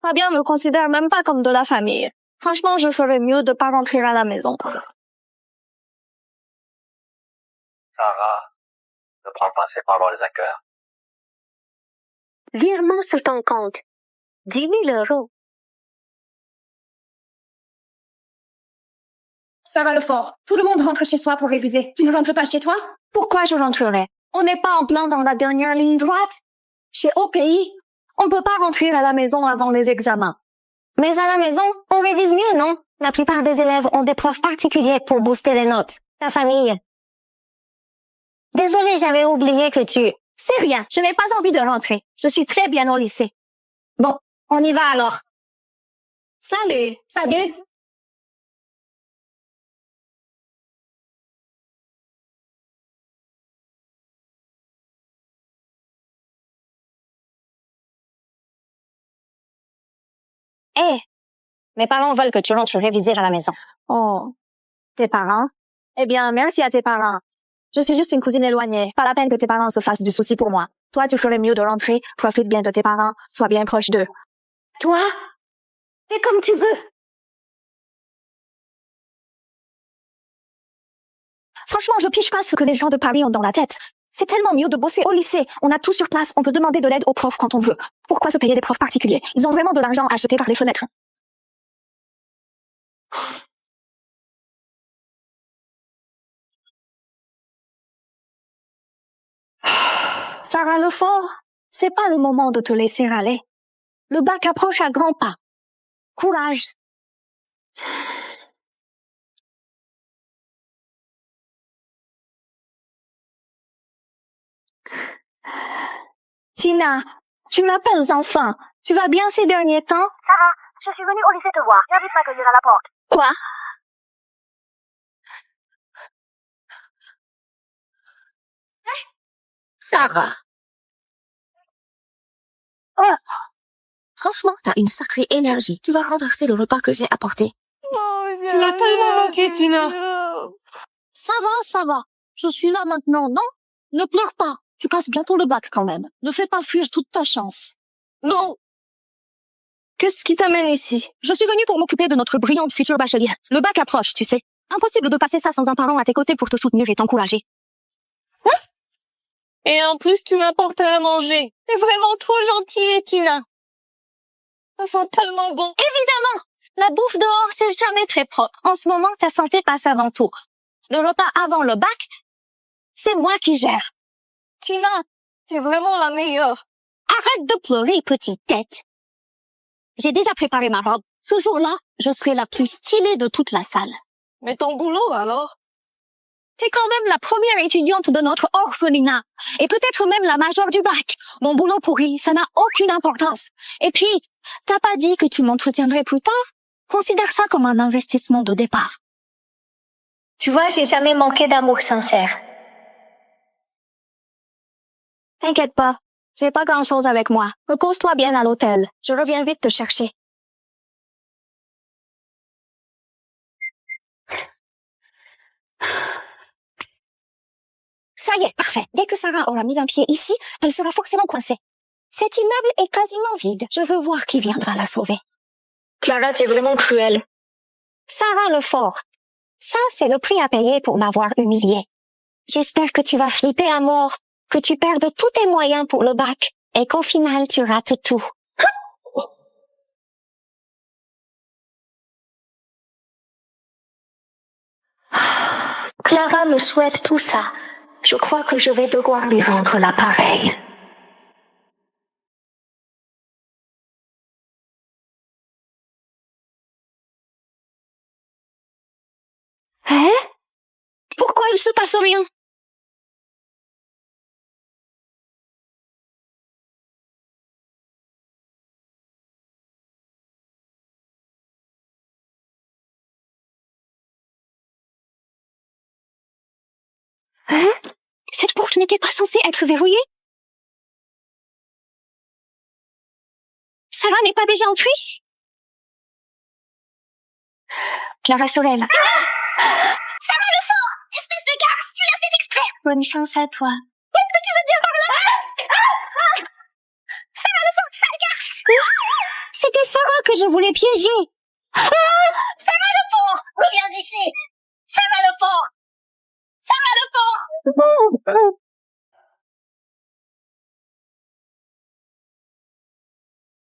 Fabien me considère même pas comme de la famille. Franchement, je ferais mieux de pas rentrer à la maison. Sarah, ne prends pas ces paroles à cœur. Virement sur ton compte. 10 000 euros. Sarah le fort, tout le monde rentre chez soi pour réviser. Tu ne rentres pas chez toi? Pourquoi je rentrerais? On n'est pas en plein dans la dernière ligne droite. Chez OPI, on peut pas rentrer à la maison avant les examens. Mais à la maison, on révise mieux, non? La plupart des élèves ont des profs particuliers pour booster les notes. Ta famille. Désolée, j'avais oublié que tu... C'est rien, je n'ai pas envie de rentrer. Je suis très bien au lycée. Bon, on y va alors. Salut. Salut. Hé, mes parents veulent que tu rentres réviser à la maison. Oh, tes parents? Eh bien, merci à tes parents. Je suis juste une cousine éloignée. Pas la peine que tes parents se fassent du souci pour moi. Toi, tu ferais mieux de rentrer, profite bien de tes parents, sois bien proche d'eux. Toi, fais comme tu veux. Franchement, je piche pas ce que les gens de Paris ont dans la tête. C'est tellement mieux de bosser au lycée. On a tout sur place, on peut demander de l'aide aux profs quand on veut. Pourquoi se payer des profs particuliers? Ils ont vraiment de l'argent à jeter par les fenêtres. Sarah Lefort, c'est pas le moment de te laisser aller. Le bac approche à grands pas. Courage. Tina, tu m'appelles enfin. Tu vas bien ces derniers temps? Sarah, je suis venue au lycée te voir. Viens vite m'accueillir à la porte. Quoi? Sarah. Oh. Franchement, t'as une sacrée énergie. Tu vas renverser le repas que j'ai apporté. Tu m'as tellement manqué, Tina. Ça va. Je suis là maintenant, non? Ne pleure pas. Tu passes bientôt le bac quand même. Ne fais pas fuir toute ta chance. Non. Qu'est-ce qui t'amène ici? Je suis venue pour m'occuper de notre brillante future bachelière. Le bac approche, tu sais. Impossible de passer ça sans un parent à tes côtés pour te soutenir et t'encourager. Et en plus, tu m'apportes à manger. T'es vraiment trop gentille, Tina. Ça sent tellement bon. Évidemment, la bouffe dehors, c'est jamais très propre. En ce moment, ta santé passe avant tout. Le repas avant le bac, c'est moi qui gère. Tina, t'es vraiment la meilleure. Arrête de pleurer, petite tête. J'ai déjà préparé ma robe. Ce jour-là, je serai la plus stylée de toute la salle. Mais ton boulot, alors? T'es quand même la première étudiante de notre orphelinat. Et peut-être même la majeure du bac. Mon boulot pourri, ça n'a aucune importance. Et puis, t'as pas dit que tu m'entretiendrais plus tard? Considère ça comme un investissement de départ. Tu vois, j'ai jamais manqué d'amour sincère. T'inquiète pas, j'ai pas grand-chose avec moi. Repose-toi bien à l'hôtel. Je reviens vite te chercher. Ça y est, parfait. Dès que Sarah aura mis un pied ici, elle sera forcément coincée. Cet immeuble est quasiment vide. Je veux voir qui viendra la sauver. Clara, t'es vraiment cruelle. Sarah Lefort. Ça, c'est le prix à payer pour m'avoir humiliée. J'espère que tu vas flipper à mort, que tu perdes tous tes moyens pour le bac, et qu'au final, tu rates tout. Clara me souhaite tout ça. Je crois que je vais devoir lui rendre l'appareil. Hein? Pourquoi il se passe rien? Hein? Cette porte n'était pas censée être verrouillée? Sarah n'est pas déjà entrée? Clara Sorel. Sarah Lefort! Espèce de garce, tu l'as fait exprès! Bonne chance à toi. Qu'est-ce que tu veux dire par là? Sarah Lefort, sale garce! C'était Sarah que je voulais piéger. Sarah Lefort! Reviens ici! Sarah Lefort! Sarah Lefort!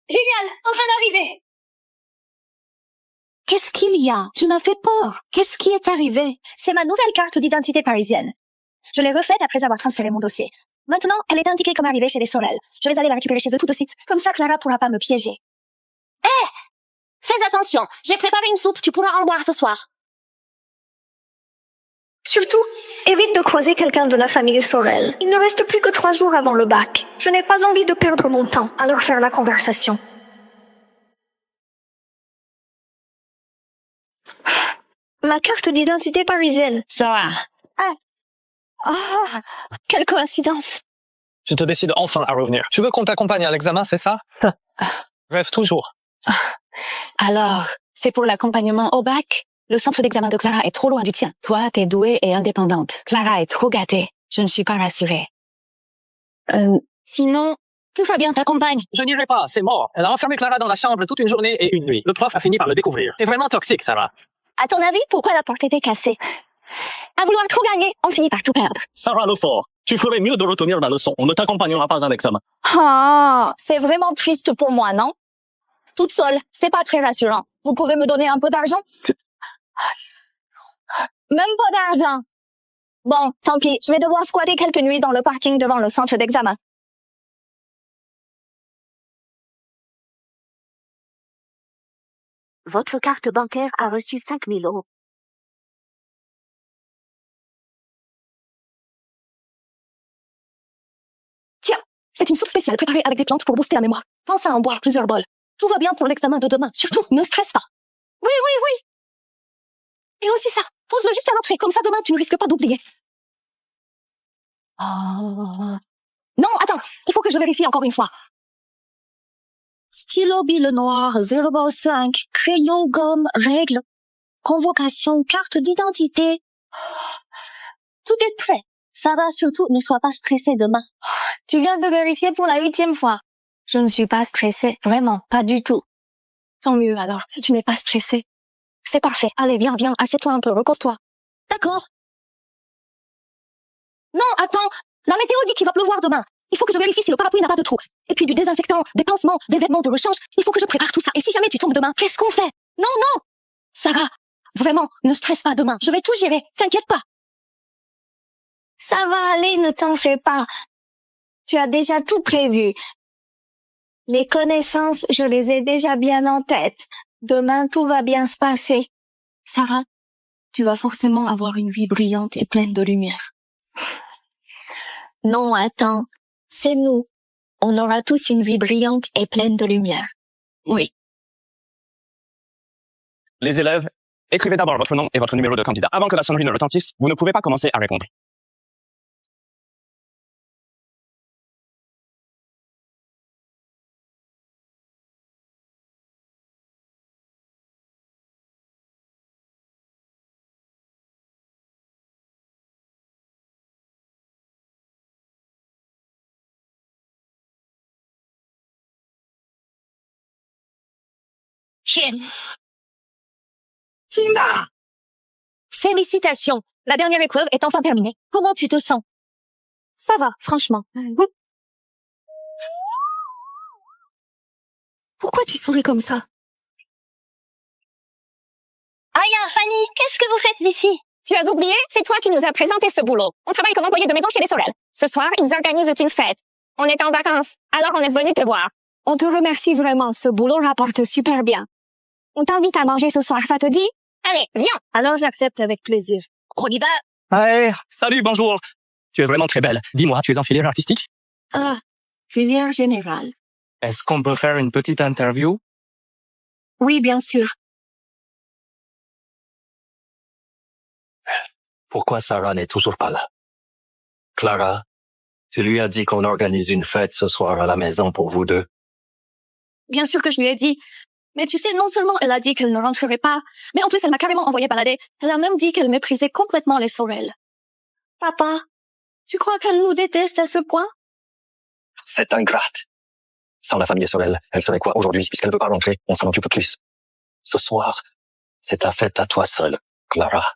Génial, enfin d'arriver. Qu'est-ce qu'il y a? Tu m'as fait peur. Qu'est-ce qui est arrivé? C'est ma nouvelle carte d'identité parisienne. Je l'ai refaite après avoir transféré mon dossier. Maintenant, elle est indiquée comme arrivée chez les Sorel. Je vais aller la récupérer chez eux tout de suite. Comme ça, Clara pourra pas me piéger. Hé! Fais attention. J'ai préparé une soupe. Tu pourras en boire ce soir. Surtout, évite de croiser quelqu'un de la famille Sorel. Il ne reste plus que 3 jours avant le bac. Je n'ai pas envie de perdre mon temps à leur faire la conversation. Ma carte d'identité parisienne. Sarah. Ah, quelle coïncidence. Tu te décides enfin à revenir. Tu veux qu'on t'accompagne à l'examen, c'est ça? Rêve toujours. Alors, c'est pour l'accompagnement au bac? Le centre d'examen de Clara est trop loin du tien. Toi, t'es douée et indépendante. Clara est trop gâtée. Je ne suis pas rassurée. Sinon, tout va bien, t'accompagne. Je n'irai pas, c'est mort. Elle a enfermé Clara dans la chambre toute une journée et une nuit. Le prof a fini par le découvrir. T'es vraiment toxique, Sarah. À ton avis, pourquoi la porte était cassée? À vouloir trop gagner, on finit par tout perdre. Sarah Lefort, tu ferais mieux de retenir la leçon. On ne t'accompagnera pas à l'examen. Ah, c'est vraiment triste pour moi, non? Toute seule, c'est pas très rassurant. Vous pouvez me donner un peu d'argent? Même pas d'argent. Bon, tant pis, je vais devoir squatter quelques nuits dans le parking devant le centre d'examen. Votre carte bancaire a reçu 5 000 €. Tiens, c'est une soupe spéciale préparée avec des plantes pour booster la mémoire. Pense à en boire plusieurs bols. Tout va bien pour l'examen de demain. Surtout, ne stresse pas. Oui. Et aussi ça, pose-le juste à l'entrée, comme ça demain tu ne risques pas d'oublier. Non, attends, il faut que je vérifie encore une fois. Stylo bille noir, 0,5, crayon, gomme, règle, convocation, carte d'identité. Tout est prêt. Sarah, surtout, ne sois pas stressée demain. Tu viens de vérifier pour la 8e fois. Je ne suis pas stressée, vraiment, pas du tout. Tant mieux alors, si tu n'es pas stressée. C'est parfait. Allez, viens, assieds-toi un peu, repose-toi. D'accord. Non, attends. La météo dit qu'il va pleuvoir demain. Il faut que je vérifie si le parapluie n'a pas de trou. Et puis du désinfectant, des pansements, des vêtements de rechange. Il faut que je prépare tout ça. Et si jamais tu tombes demain, qu'est-ce qu'on fait? Non. Sarah, vraiment, ne stresse pas demain. Je vais tout gérer. T'inquiète pas. Ça va aller, ne t'en fais pas. Tu as déjà tout prévu. Les connaissances, je les ai déjà bien en tête. Demain, tout va bien se passer. Sarah, tu vas forcément avoir une vie brillante et pleine de lumière. Non, attends. C'est nous. On aura tous une vie brillante et pleine de lumière. Oui. Les élèves, écrivez d'abord votre nom et votre numéro de candidat. Avant que la sonnerie ne retentisse, vous ne pouvez pas commencer à répondre. Tina! Félicitations! La dernière épreuve est enfin terminée. Comment tu te sens? Ça va, franchement. Pourquoi tu souris comme ça? Aya, Fanny, qu'est-ce que vous faites ici? Tu as oublié? C'est toi qui nous as présenté ce boulot. On travaille comme employé de maison chez les Sorel. Ce soir, ils organisent une fête. On est en vacances, alors on est venu te voir. On te remercie vraiment, ce boulot rapporte super bien. On t'invite à manger ce soir, ça te dit? Allez, viens! Alors j'accepte avec plaisir. On y va? Hey, salut, bonjour. Tu es vraiment très belle. Dis-moi, tu es en filière artistique? Ah, filière générale. Est-ce qu'on peut faire une petite interview? Oui, bien sûr. Pourquoi Sarah n'est toujours pas là? Clara, tu lui as dit qu'on organise une fête ce soir à la maison pour vous deux. Bien sûr que je lui ai dit. Mais tu sais, non seulement elle a dit qu'elle ne rentrerait pas, mais en plus elle m'a carrément envoyé balader. Elle a même dit qu'elle méprisait complètement les Sorel. Papa, tu crois qu'elle nous déteste à ce point? C'est ingrate. Sans la famille Sorel, elle serait quoi aujourd'hui? Puisqu'elle veut pas rentrer, on s'en occupe plus. Ce soir, c'est ta fête à toi seule, Clara.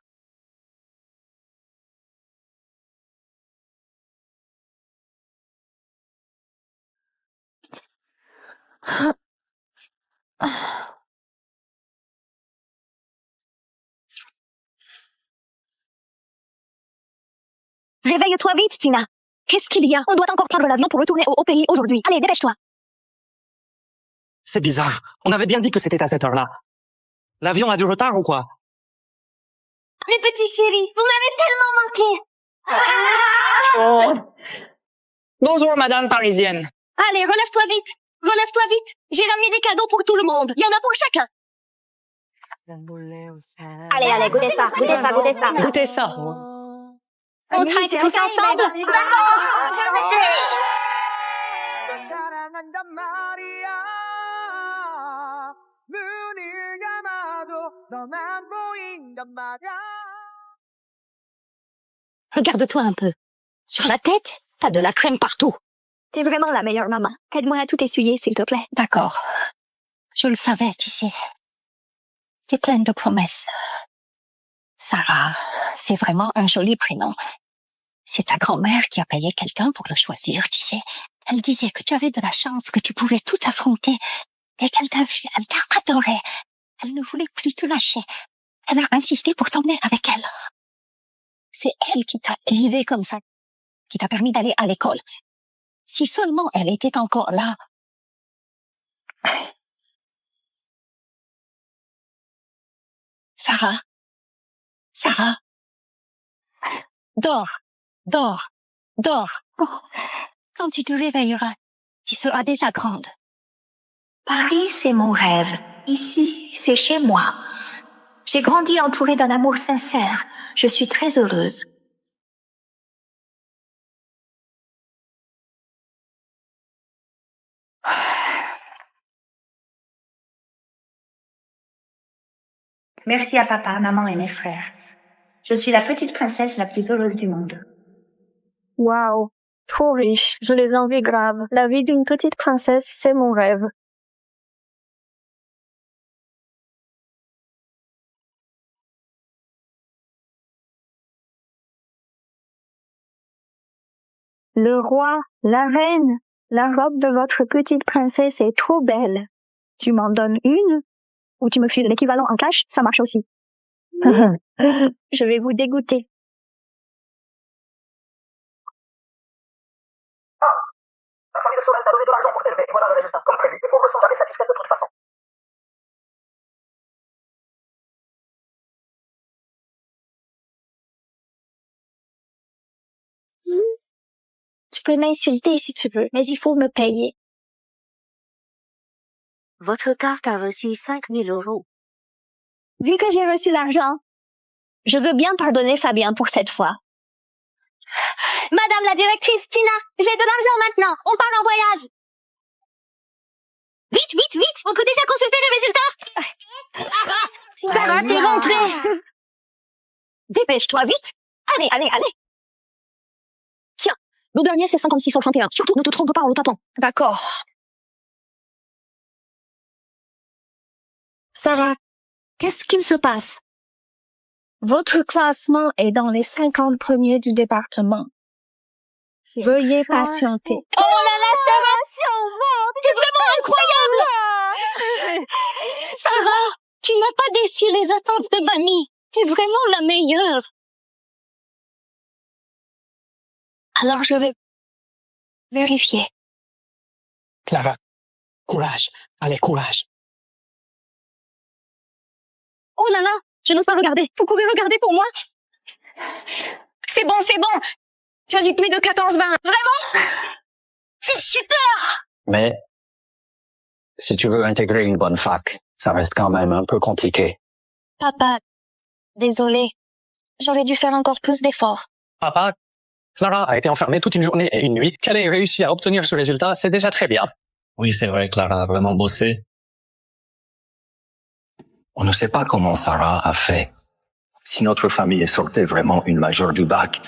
Réveille-toi vite, Tina. Qu'est-ce qu'il y a? On doit encore prendre l'avion pour retourner au pays aujourd'hui. Allez, dépêche-toi. C'est bizarre. On avait bien dit que c'était à cette heure-là. L'avion a du retard ou quoi? Mes petits chéris, vous m'avez tellement manqué. Bonjour, madame parisienne. Allez, relève-toi vite. Relève-toi vite. J'ai ramené des cadeaux pour tout le monde. Il y en a pour chacun. Allez, goûtez ça. Goûtez ça. On traite tous ensemble. Regarde-toi un peu. Sur la tête, t'as de la crème partout. T'es vraiment la meilleure maman. Aide-moi à tout essuyer, s'il te plaît. D'accord. Je le savais, tu sais. T'es pleine de promesses. Sarah, c'est vraiment un joli prénom. C'est ta grand-mère qui a payé quelqu'un pour le choisir, tu sais. Elle disait que tu avais de la chance, que tu pouvais tout affronter. Dès qu'elle t'a vu, elle t'a adoré. Elle ne voulait plus te lâcher. Elle a insisté pour t'emmener avec elle. C'est elle qui t'a élevé comme ça, qui t'a permis d'aller à l'école. Si seulement elle était encore là. Sarah. Dors. Quand tu te réveilleras, tu seras déjà grande. Paris, c'est mon rêve. Ici, c'est chez moi. J'ai grandi entourée d'un amour sincère. Je suis très heureuse. Merci à papa, maman et mes frères. Je suis la petite princesse la plus heureuse du monde. Waouh, trop riche. Je les envie grave. La vie d'une petite princesse, c'est mon rêve. Le roi, la reine, la robe de votre petite princesse est trop belle. Tu m'en donnes une? Ou tu me files l'équivalent en cash, ça marche aussi. Je vais vous dégoûter. La famille de Sorel t'a donné de l'argent pour t'élever, et voilà le résultat, comme prévu. Les pauvres sont jamais satisfaits de toute façon. Tu peux m'insulter si tu veux, mais il faut me payer. Votre carte a reçu 5 000 €. Vu que j'ai reçu l'argent, je veux bien pardonner Fabien pour cette fois. Madame la directrice Tina, j'ai de l'argent maintenant, on part en voyage. Vite, vite, vite, on peut déjà consulter les résultats. Sarah, t'es rentrée. Dépêche-toi, vite. Allez, allez, allez. Tiens, le dernier c'est 56 sur 31. Surtout, ne te trompe pas en le tapant. D'accord. Sarah, qu'est-ce qu'il se passe? Votre classement est dans les 50 premiers du département. Veuillez patienter. Oh là là, Sarah! T'es vraiment incroyable! Sarah, tu n'as pas déçu les attentes de mamie. T'es vraiment la meilleure. Alors je vais vérifier. Clara, courage. Allez, courage. Oh là là, je n'ose pas regarder. Vous pouvez regarder pour moi? C'est bon, c'est bon. J'ai plus de 14-20. Vraiment? C'est super! Mais si tu veux intégrer une bonne fac, ça reste quand même un peu compliqué. Papa, désolé. J'aurais dû faire encore plus d'efforts. Papa, Clara a été enfermée toute une journée et une nuit. Qu'elle ait réussi à obtenir ce résultat, c'est déjà très bien. Oui, c'est vrai, Clara a vraiment bossé. On ne sait pas comment Sarah a fait. Si notre famille sortait vraiment une majeure du bac,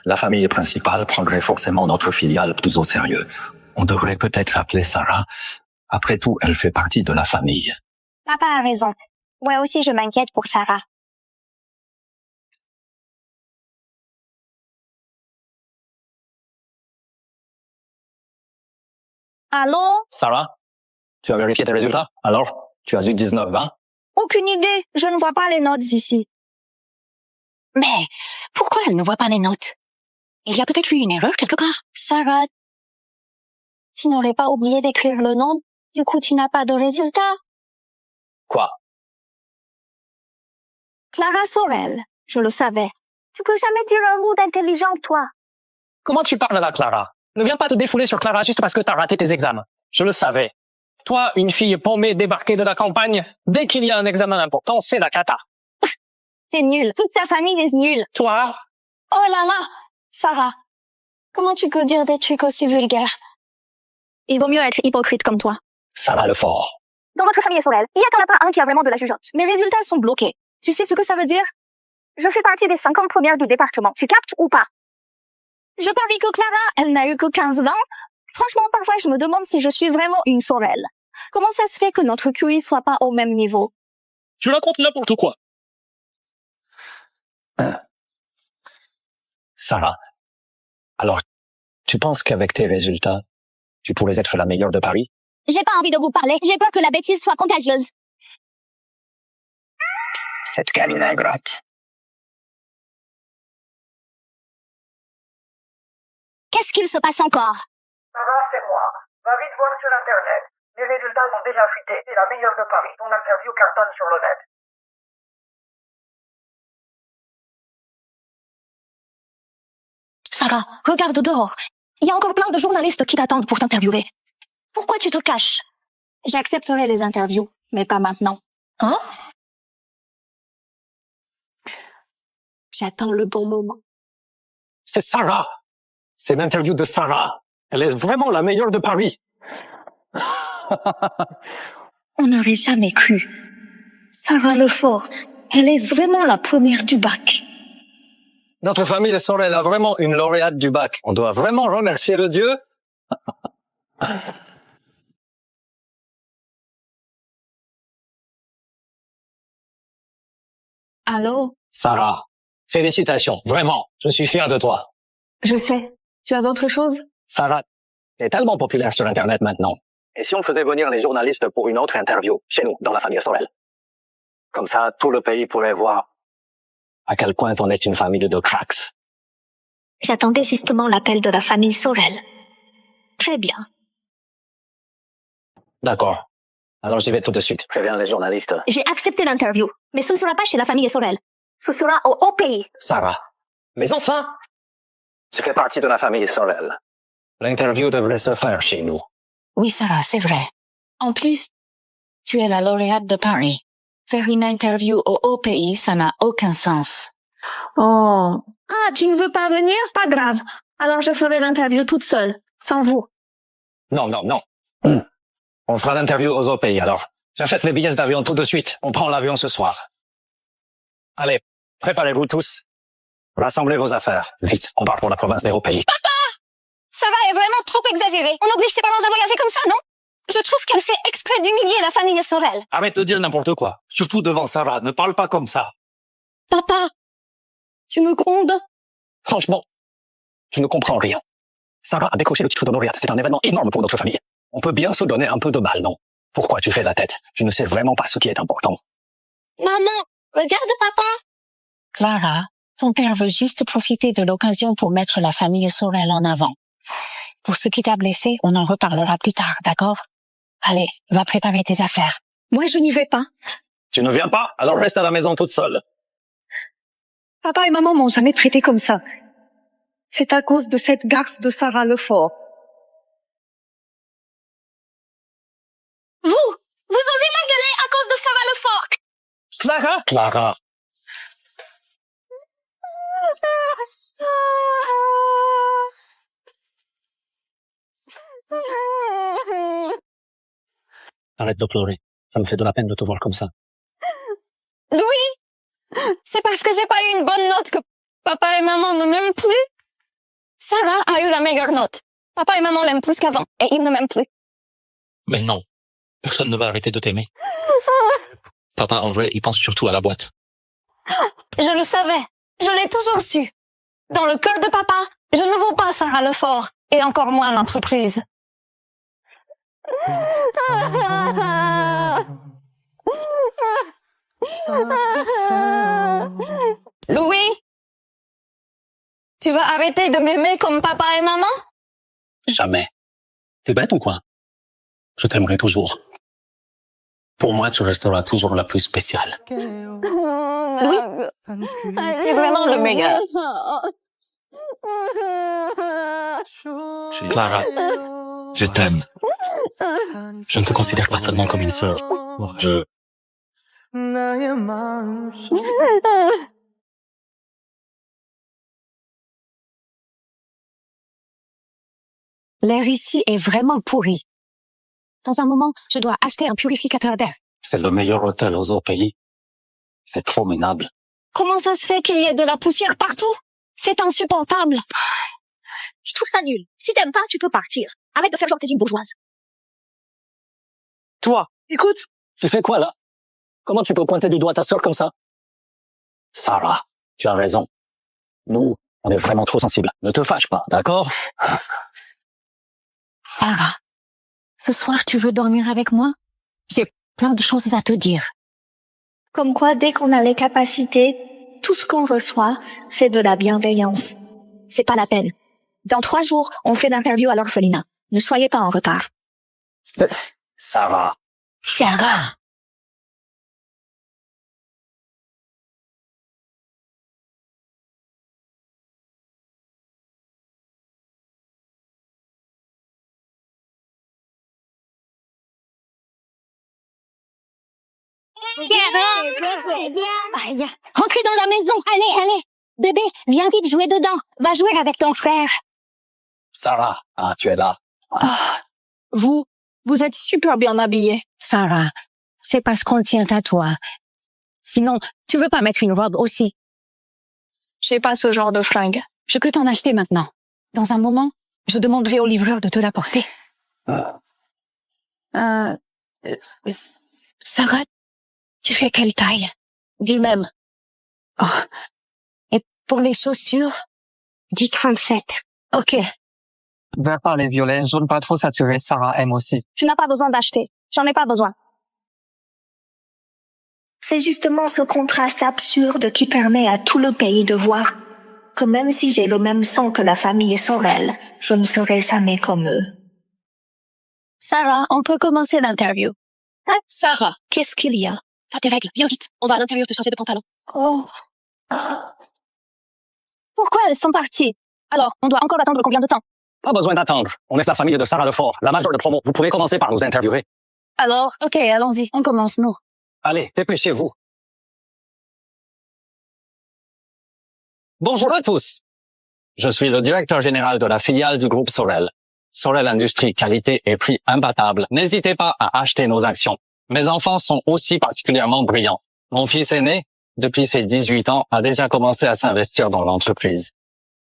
la famille principale prendrait forcément notre filiale plus au sérieux. On devrait peut-être l'appeler Sarah. Après tout, elle fait partie de la famille. Papa a raison. Moi aussi, je m'inquiète pour Sarah. Allô? Sarah, tu as vérifié tes résultats? Alors, tu as eu 19-20? Aucune idée, je ne vois pas les notes ici. Mais pourquoi elle ne voit pas les notes? Il y a peut-être eu une erreur quelque part. Sarah, tu n'aurais pas oublié d'écrire le nom, du coup tu n'as pas de résultat. Quoi? Clara Sorel, je le savais. Tu peux jamais dire un mot d'intelligent, toi. Comment tu parles là, Clara? Ne viens pas te défouler sur Clara juste parce que t'as raté tes examens. Je le savais. Toi, une fille paumée débarquée de la campagne, dès qu'il y a un examen important, c'est la cata. C'est nul. Toute ta famille est nulle. Toi? Oh là là! Sarah, comment tu peux dire des trucs aussi vulgaires? Il vaut mieux être hypocrite comme toi. Sarah Lefort. Dans votre famille Sorel, il y a quand même pas un qui a vraiment de la jugeote. Mes résultats sont bloqués. Tu sais ce que ça veut dire? Je fais partie des 50 premières du département. Tu captes ou pas? Je parie que Clara, elle n'a eu que 15 ans. Franchement, parfois, je me demande si je suis vraiment une Sorel. Comment ça se fait que notre QI soit pas au même niveau? Tu racontes n'importe quoi. Sarah, alors, tu penses qu'avec tes résultats, tu pourrais être la meilleure de Paris? J'ai pas envie de vous parler. J'ai peur que la bêtise soit contagieuse. Cette gamine ingrate. Qu'est-ce qu'il se passe encore? Sarah, c'est moi. Va vite voir sur Internet. Les résultats sont déjà fuités. C'est la meilleure de Paris. Ton interview cartonne sur le net. Sarah, regarde dehors. Il y a encore plein de journalistes qui t'attendent pour t'interviewer. Pourquoi tu te caches? J'accepterai les interviews, mais pas maintenant. Hein? J'attends le bon moment. C'est Sarah. C'est l'interview de Sarah. Elle est vraiment la meilleure de Paris. On n'aurait jamais cru. Sarah Lefort, Elle est vraiment la première du bac. Notre famille Sorel a vraiment une lauréate du bac. On doit vraiment remercier le Dieu. Allô? Sarah, félicitations, vraiment. Je suis fier de toi. Je sais. Tu as autre chose? Sarah, tu es tellement populaire sur Internet maintenant. Et si on faisait venir les journalistes pour une autre interview, chez nous, dans la famille Sorel? Comme ça, tout le pays pourrait voir à quel point on est une famille de cracks. J'attendais justement l'appel de la famille Sorel. Très bien. D'accord. Alors j'y vais tout de suite. Préviens les journalistes. J'ai accepté l'interview, mais ce ne sera pas chez la famille Sorel. Ce sera au pays. Sarah. Mais enfin! Tu fais partie de la famille Sorel. L'interview devrait se faire chez nous. Oui, Sarah, c'est vrai. En plus, tu es la lauréate de Paris. Faire une interview au haut pays, ça n'a aucun sens. Oh. Ah, tu ne veux pas venir? Pas grave. Alors je ferai l'interview toute seule, sans vous. Non. On fera l'interview aux autres pays, alors. J'achète les billets d'avion tout de suite. On prend l'avion ce soir. Allez, préparez-vous tous. Rassemblez vos affaires. Vite, on part pour la province des hauts pays. Sarah est vraiment trop exagérée. On oblige ses parents à voyager comme ça, non? Je trouve qu'elle fait exprès d'humilier la famille Sorel. Arrête de dire n'importe quoi. Surtout devant Sarah. Ne parle pas comme ça. Papa, tu me grondes? Franchement, je ne comprends rien. Sarah a décroché le titre de lauréate. C'est un événement énorme pour notre famille. On peut bien se donner un peu de mal, non? Pourquoi tu fais la tête? Tu ne sais vraiment pas ce qui est important. Maman, regarde papa. Clara, ton père veut juste profiter de l'occasion pour mettre la famille Sorel en avant. Pour ce qui t'a blessé, on en reparlera plus tard, d'accord? Allez, va préparer tes affaires. Moi, je n'y vais pas. Tu ne viens pas? Alors reste à la maison toute seule. Papa et maman m'ont jamais traité comme ça. C'est à cause de cette garce de Sarah Lefort. Vous osez m'engueuler à cause de Sarah Lefort. Clara. Arrête de pleurer. Ça me fait de la peine de te voir comme ça. Louis, c'est parce que j'ai pas eu une bonne note que papa et maman ne m'aiment plus. Sarah a eu la meilleure note. Papa et maman l'aiment plus qu'avant et ils ne m'aiment plus. Mais non. Personne ne va arrêter de t'aimer. Papa, en vrai, il pense surtout à la boîte. Je le savais. Je l'ai toujours su. Dans le cœur de papa, je ne vaux pas Sarah Lefort et encore moins l'entreprise. Louis, tu vas arrêter de m'aimer comme papa et maman? Jamais. T'es bête ou quoi? Je t'aimerai toujours. Pour moi, tu resteras toujours la plus spéciale. Louis, c'est vraiment le meilleur. Clara, je t'aime. Je ne te considère pas seulement comme une sœur. L'air ici est vraiment pourri. Dans un moment, je dois acheter un purificateur d'air. C'est le meilleur hôtel aux autres pays. C'est trop minable. Comment ça se fait qu'il y ait de la poussière partout? C'est insupportable. Je trouve ça nul. Si t'aimes pas, tu peux partir. Arrête de faire genre t'es une bourgeoise. Toi, Écoute, tu fais quoi là? Comment tu peux pointer du doigt ta sœur comme ça? Sarah, tu as raison. Nous, on est vraiment trop sensibles. Ne te fâche pas, d'accord? Sarah, ce soir, tu veux dormir avec moi? J'ai plein de choses à te dire. Comme quoi, dès qu'on a les capacités, tout ce qu'on reçoit, c'est de la bienveillance. c'est pas la peine. Dans 3 jours, on fait l'interview à l'orphelinat. Ne soyez pas en retard. Sarah. Sarah. Rentrez dans la maison. Allez, allez. Bébé, viens vite jouer dedans. Va jouer avec ton frère. Sarah, ah, tu es là. Ah, vous êtes super bien habillée. Sarah, c'est parce qu'on tient à toi. Sinon, tu veux pas mettre une robe aussi? J'ai pas ce genre de fringue. Je peux t'en acheter maintenant. Dans un moment, je demanderai au livreur de te l'apporter. Sarah, tu fais quelle taille? Du même. Oh. Et pour les chaussures? Dis 37. Ok. Vert par les violets, jaune pas trop saturé, Sarah aime aussi. Tu n'as pas besoin d'acheter. J'en ai pas besoin. C'est justement ce contraste absurde qui permet à tout le pays de voir que même si j'ai le même sang que la famille Sorel, je ne serai jamais comme eux. Sarah, on peut commencer l'interview. Hein? Sarah, Qu'est-ce qu'il y a? t'as tes règles. Viens vite. On va à l'intérieur te changer de pantalon. Oh. Pourquoi elles sont parties? Alors, on doit encore attendre combien de temps? Pas besoin d'attendre. On est la famille de Sarah Lefort, la majeure de promo. Vous pouvez commencer par nous interviewer. Alors, ok, allons-y. On commence, nous. Allez, dépêchez-vous. Bonjour à tous. Je suis le directeur général de la filiale du groupe Sorel. Sorel Industrie, qualité et prix imbattable. N'hésitez pas à acheter nos actions. Mes enfants sont aussi particulièrement brillants. Mon fils aîné, depuis ses 18 ans, a déjà commencé à s'investir dans l'entreprise.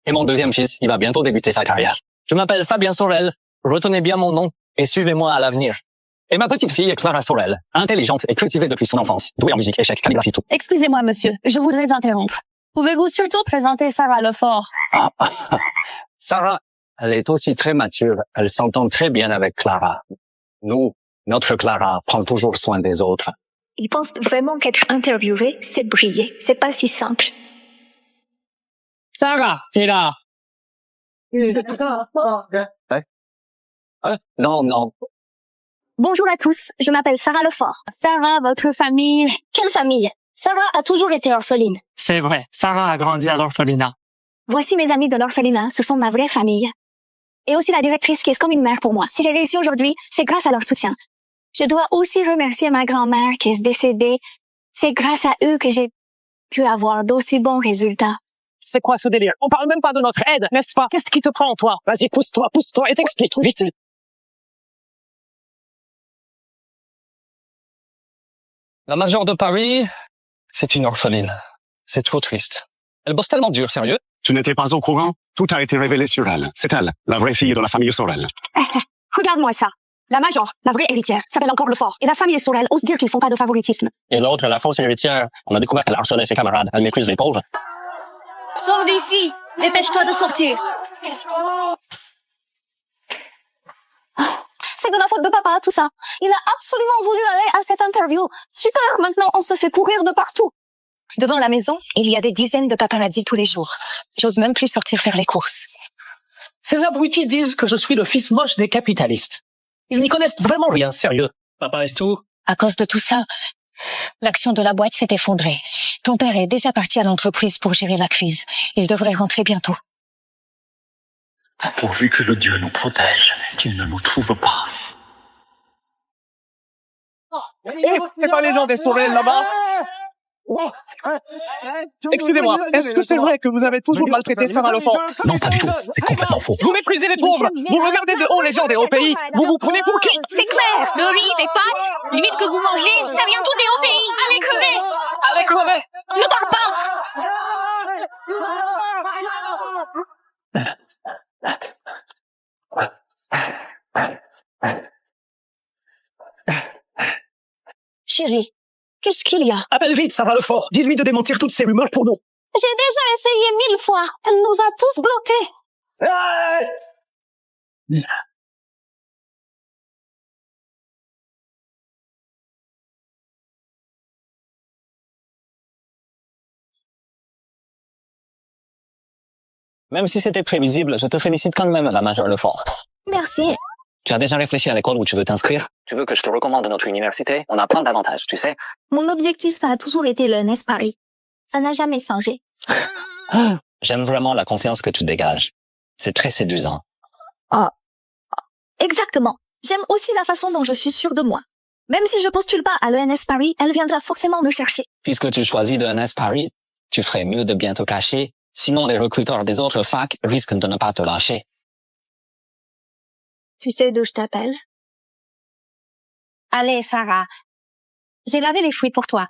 Et mon deuxième fils, il va bientôt débuter sa carrière. Je m'appelle Fabien Sorel. Retenez bien mon nom et suivez-moi à l'avenir. Et ma petite fille, Clara Sorel, intelligente et cultivée depuis son enfance, douée en musique, échecs, calligraphie, tout. Excusez-moi, monsieur. Je voudrais interrompre. Pouvez-vous surtout présenter Sarah Lefort? Sarah, elle est aussi très mature. Elle s'entend très bien avec Clara. Nous, notre Clara prend toujours soin des autres. Ils pensent vraiment qu'être interviewé, c'est briller. C'est pas si simple. Sarah, t'es là. Non. Bonjour à tous, je m'appelle Sarah Lefort. Sarah, votre famille... Quelle famille? Sarah a toujours été orpheline. C'est vrai, Sarah a grandi à l'orphelinat. Voici mes amis de l'orphelinat, ce sont ma vraie famille. Et aussi la directrice qui est comme une mère pour moi. Si j'ai réussi aujourd'hui, c'est grâce à leur soutien. Je dois aussi remercier ma grand-mère qui est décédée. C'est grâce à eux que j'ai pu avoir d'aussi bons résultats. C'est quoi ce délire? On parle même pas de notre aide, n'est-ce pas? Qu'est-ce qui te prend, toi? Vas-y, pousse-toi et t'explique, vite. La majeure de Paris, c'est une orpheline. C'est trop triste. Elle bosse tellement dur, sérieux. Tu n'étais pas au courant? Tout a été révélé sur elle. C'est elle, la vraie fille de la famille Sorel. Regarde-moi ça. La major, la vraie héritière, s'appelle encore Lefort. Et la famille Sorel ose dire qu'ils font pas de favoritisme. Et l'autre, la fausse héritière, on a découvert qu'elle harcelait ses camarades. Elle méprise les pauvres. Sors d'ici! Dépêche-toi de sortir! C'est de la faute de papa, tout ça. Il a absolument voulu aller à cette interview. Super, maintenant on se fait courir de partout. Devant la maison, il y a des dizaines de paparazzis tous les jours. J'ose même plus sortir faire les courses. Ces abrutis disent que je suis le fils moche des capitalistes. Ils n'y connaissent vraiment rien, sérieux. Papa, est-ce tout? À cause de tout ça, l'action de la boîte s'est effondrée. Ton père est déjà parti à l'entreprise pour gérer la crise. Il devrait rentrer bientôt. Pourvu que le Dieu nous protège, qu'il ne nous trouve pas. Eh, c'est pas les gens des Sorel là-bas? Excusez-moi, est-ce que c'est vrai que vous avez toujours maltraité Sarah Lefort? Non, pas du tout. C'est complètement faux. Vous méprisez les pauvres. Vous regardez de haut les gens des hauts pays. Vous vous prenez pour qui? C'est clair! Le riz, les pâtes, l'huile que vous mangez, ça vient tout des hauts pays! Allez crever! Allez crever! Ne parle pas! Chérie, qu'est-ce qu'il y a? Appelle vite Sarah Lefort. Dis-lui de démentir toutes ces rumeurs pour nous. J'ai déjà essayé 1000 fois. Elle nous a tous bloqués. Même si c'était prévisible, je te félicite quand même, la majeure Lefort. Merci. Tu as déjà réfléchi à l'école où tu veux t'inscrire? Tu veux que je te recommande notre université? On a plein d'avantages, tu sais. Mon objectif, ça a toujours été le NS Paris. Ça n'a jamais changé. J'aime vraiment la confiance que tu dégages. C'est très séduisant. Exactement. J'aime aussi la façon dont je suis sûre de moi. Même si je postule pas à l'ENS Paris, elle viendra forcément me chercher. Puisque tu choisis le NS Paris, tu ferais mieux de bien te cacher. Sinon, les recruteurs des autres facs risquent de ne pas te lâcher. Tu sais d'où je t'appelle? Allez, Sarah. J'ai lavé les fruits pour toi.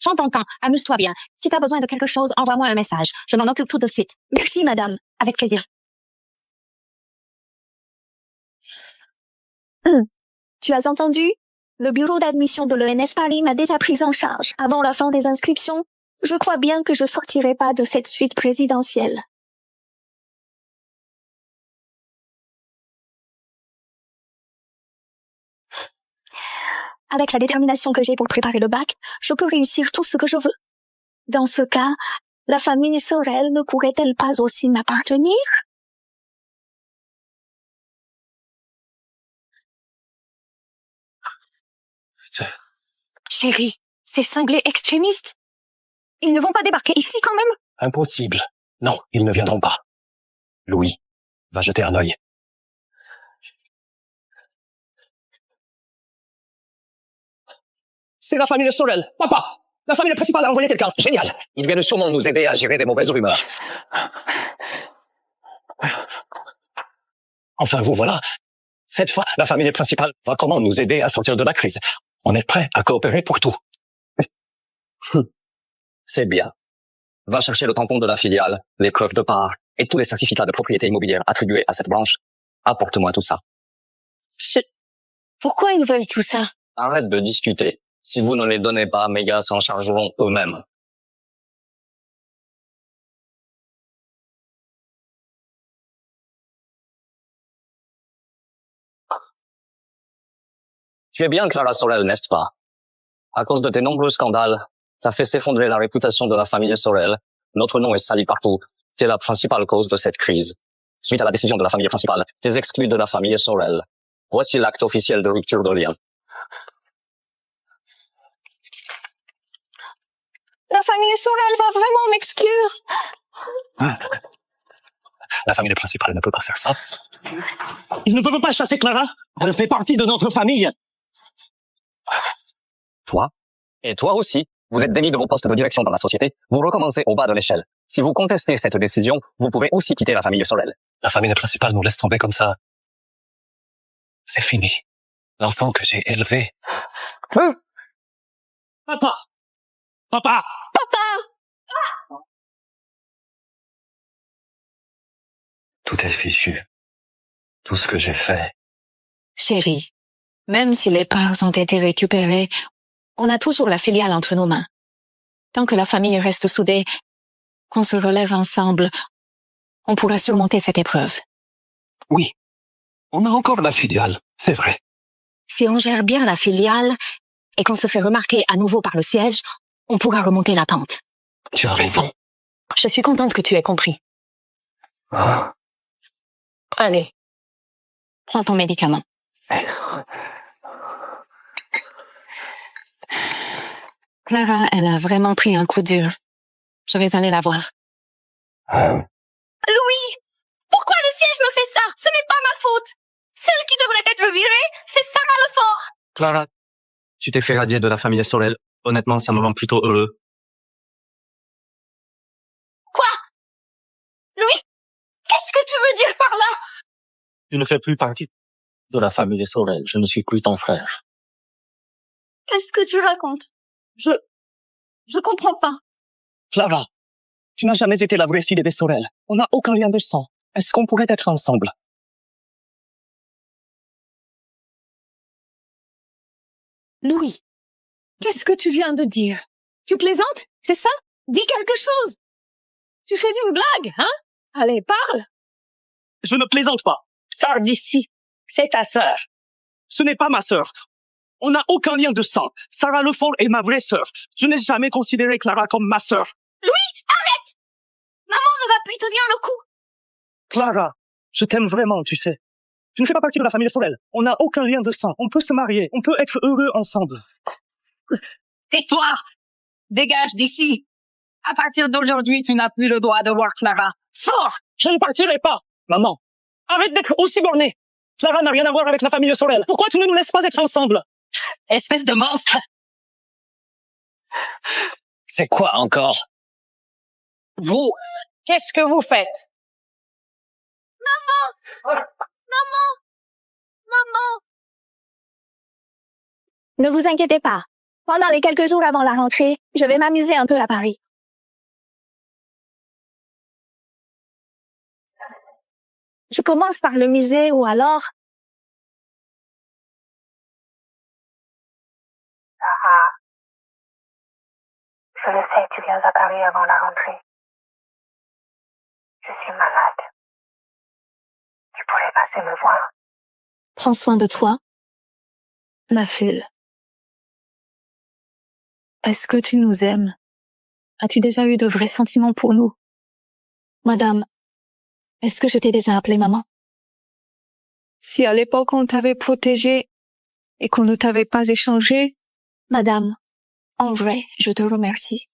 Prends ton temps, amuse-toi bien. Si t'as besoin de quelque chose, envoie-moi un message. Je m'en occupe tout de suite. Merci, madame. Avec plaisir. Tu as entendu? Le bureau d'admission de l'ENS Paris m'a déjà prise en charge. Avant la fin des inscriptions, je crois bien que je sortirai pas de cette suite présidentielle. Avec la détermination que j'ai pour préparer le bac, je peux réussir tout ce que je veux. Dans ce cas, la famille Sorel ne pourrait-elle pas aussi m'appartenir? Chérie, ces cinglés extrémistes, ils ne vont pas débarquer ici quand même? Impossible. Non, ils ne viendront pas. Louis, va jeter un œil. C'est la famille Sorel. Papa! La famille principale a envoyé quelqu'un. Génial. Ils viennent sûrement nous aider à gérer des mauvaises rumeurs. Enfin, vous voilà. Cette fois, la famille principale va comment nous aider à sortir de la crise. On est prêt à coopérer pour tout. C'est bien. Va chercher le tampon de la filiale, les preuves de part et tous les certificats de propriété immobilière attribués à cette branche. Apporte-moi tout ça. Pourquoi ils veulent tout ça? Arrête de discuter. Si vous ne les donnez pas, mes gars s'en chargeront eux-mêmes. Tu es bien Clara Sorel, n'est-ce pas? À cause de tes nombreux scandales, t'as fait s'effondrer la réputation de la famille Sorel. Notre nom est sali partout. T'es la principale cause de cette crise. Suite à la décision de la famille principale, t'es exclu de la famille Sorel. Voici l'acte officiel de rupture de lien. La famille Sorel va vraiment m'exclure. La famille principale ne peut pas faire ça. Ils ne peuvent pas chasser Clara. Elle fait partie de notre famille. Toi, et toi aussi, vous êtes démis de vos postes de direction dans la société, vous recommencez au bas de l'échelle. Si vous contestez cette décision, vous pouvez aussi quitter la famille Sorel. La famille principale nous laisse tomber comme ça. C'est fini. L'enfant que j'ai élevé. Papa! Papa! Tout est fichu. Tout ce que j'ai fait. Chérie, même si les parts ont été récupérées, on a toujours la filiale entre nos mains. Tant que la famille reste soudée, qu'on se relève ensemble, on pourra surmonter cette épreuve. Oui. On a encore la filiale, c'est vrai. Si on gère bien la filiale et qu'on se fait remarquer à nouveau par le siège, on pourra remonter la pente. Tu as raison. Je suis contente que tu aies compris. Ah. Allez, prends ton médicament. Clara, elle a vraiment pris un coup dur. Je vais aller la voir. Louis! Pourquoi le siège me fait ça? Ce n'est pas ma faute! Celle qui devrait être virée, c'est Sarah Lefort! Clara, tu t'es fait radier de la famille Sorel. Honnêtement, ça me rend plutôt heureux. Quoi? Louis? Qu'est-ce que tu veux dire par là? Tu ne fais plus partie de la famille Sorel. Je ne suis plus ton frère. Qu'est-ce que tu racontes? Je comprends pas. Clara, tu n'as jamais été la vraie fille des Sorel. On n'a aucun lien de sang. Est-ce qu'on pourrait être ensemble? Louis, qu'est-ce que tu viens de dire? Tu plaisantes? C'est ça? Dis quelque chose! Tu fais une blague, hein? Allez, parle! Je ne plaisante pas. Sors d'ici. C'est ta sœur. Ce n'est pas ma sœur. On n'a aucun lien de sang. Sarah Lefort est ma vraie sœur. Je n'ai jamais considéré Clara comme ma sœur. Louis, arrête! Maman ne va plus tenir le coup. Clara, je t'aime vraiment, tu sais. Tu ne fais pas partie de la famille Sorel. On n'a aucun lien de sang. On peut se marier. On peut être heureux ensemble. Tais-toi! Dégage d'ici! À partir d'aujourd'hui, tu n'as plus le droit de voir Clara. Sors! Je ne partirai pas, maman. Arrête d'être aussi bornée. Clara n'a rien à voir avec la famille Sorel. Pourquoi tu ne nous laisses pas être ensemble? Espèce de monstre! C'est quoi encore? Vous, qu'est-ce que vous faites? Maman! Ne vous inquiétez pas. Pendant les quelques jours avant la rentrée, je vais m'amuser un peu à Paris. Je commence par le musée ou alors... Sarah, je le sais, tu viens à Paris avant la rentrée. Je suis malade. Tu pourrais passer me voir. Prends soin de toi. Ma fille, est-ce que tu nous aimes? As-tu déjà eu de vrais sentiments pour nous? Madame, est-ce que je t'ai déjà appelé maman? Si à l'époque on t'avait protégé et qu'on ne t'avait pas échangé... Madame, en vrai, je te remercie.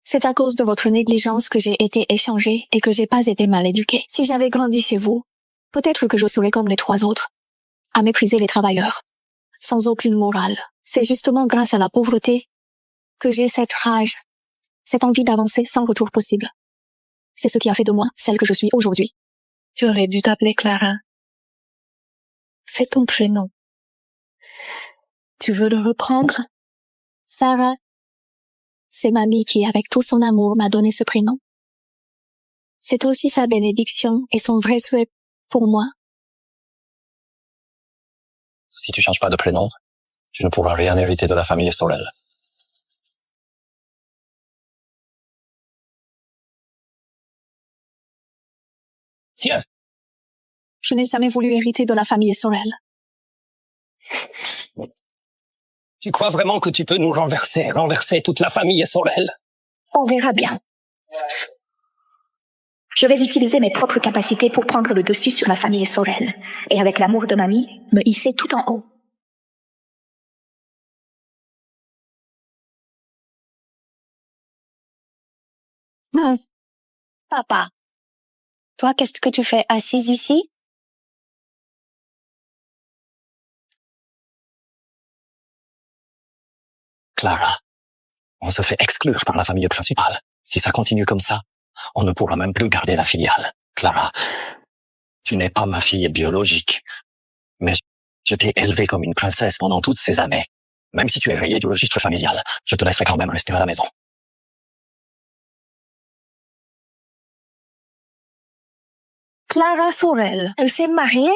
C'est à cause de votre négligence que j'ai été échangée et que j'ai pas été mal éduquée. Si j'avais grandi chez vous, peut-être que je serais comme les 3 autres, à mépriser les travailleurs, sans aucune morale. C'est justement grâce à la pauvreté que j'ai cette rage, cette envie d'avancer sans retour possible. C'est ce qui a fait de moi celle que je suis aujourd'hui. Tu aurais dû t'appeler Clara. C'est ton prénom. Tu veux le reprendre? Sarah, c'est mamie qui, avec tout son amour, m'a donné ce prénom. C'est aussi sa bénédiction et son vrai souhait pour moi. Si tu changes pas de prénom, tu ne pourras rien hériter de la famille Sorel. Tiens. Je n'ai jamais voulu hériter de la famille Sorel. Tu crois vraiment que tu peux nous renverser toute la famille Sorel? On verra bien. Je vais utiliser mes propres capacités pour prendre le dessus sur la famille Sorel. Et avec l'amour de mamie, me hisser tout en haut. Papa, toi, qu'est-ce que tu fais assise ici? Clara, on se fait exclure par la famille principale. Si ça continue comme ça, on ne pourra même plus garder la filiale. Clara, tu n'es pas ma fille biologique, mais je t'ai élevée comme une princesse pendant toutes ces années. Même si tu es rayée du registre familial, je te laisserai quand même rester à la maison. Clara Sorel, elle s'est mariée?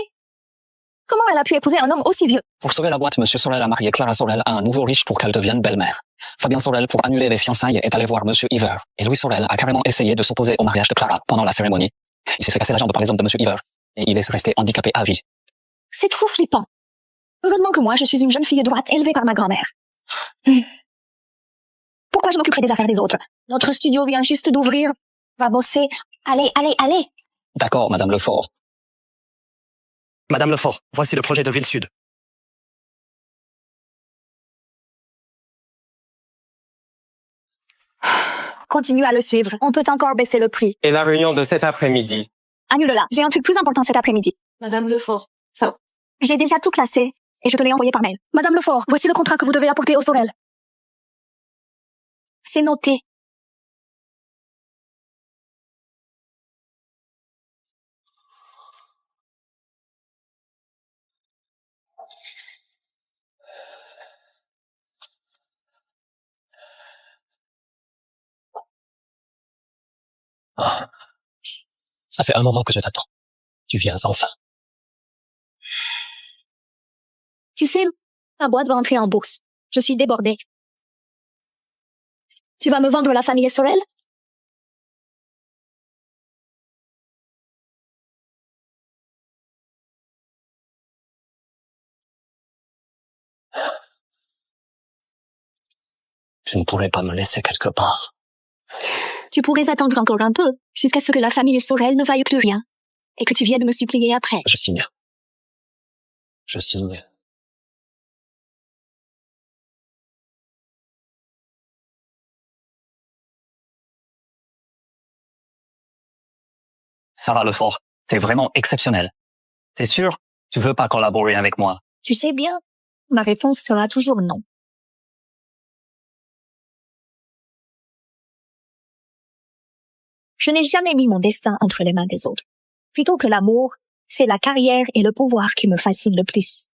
Comment elle a pu épouser un homme aussi vieux? Pour sauver la boîte, Monsieur Sorel a marié Clara Sorel à un nouveau riche pour qu'elle devienne belle-mère. Fabien Sorel, pour annuler les fiançailles, est allé voir Monsieur Iver. Et Louis Sorel a carrément essayé de s'opposer au mariage de Clara pendant la cérémonie. Il s'est fait casser la jambe par les hommes de Monsieur Iver. Et il est resté handicapé à vie. C'est trop flippant. Heureusement que moi, je suis une jeune fille droite élevée par ma grand-mère. Pourquoi je m'occuperai des affaires des autres? Notre studio vient juste d'ouvrir. Va bosser. Allez, allez, allez. D'accord, Madame Lefort. Madame Lefort, voici le projet de Ville Sud. Continue à le suivre. On peut encore baisser le prix. Et la réunion de cet après-midi? Annule-la. J'ai un truc plus important cet après-midi. Madame Lefort, ça... J'ai déjà tout classé et je te l'ai envoyé par mail. Madame Lefort, voici le contrat que vous devez apporter au Sorel. C'est noté. Ah. Ça fait un moment que je t'attends. Tu viens enfin. Tu sais, ma boîte va entrer en bourse. Je suis débordée. Tu vas me vendre la famille Sorel? Je ne pourrais pas me laisser quelque part. Tu pourrais attendre encore un peu, jusqu'à ce que la famille Sorel ne vaille plus rien, et que tu viennes me supplier après. Je signe. Je signe. Sarah Lefort, t'es vraiment exceptionnelle. T'es sûr? Tu veux pas collaborer avec moi? Tu sais bien, ma réponse sera toujours non. Je n'ai jamais mis mon destin entre les mains des autres. Plutôt que l'amour, c'est la carrière et le pouvoir qui me fascinent le plus.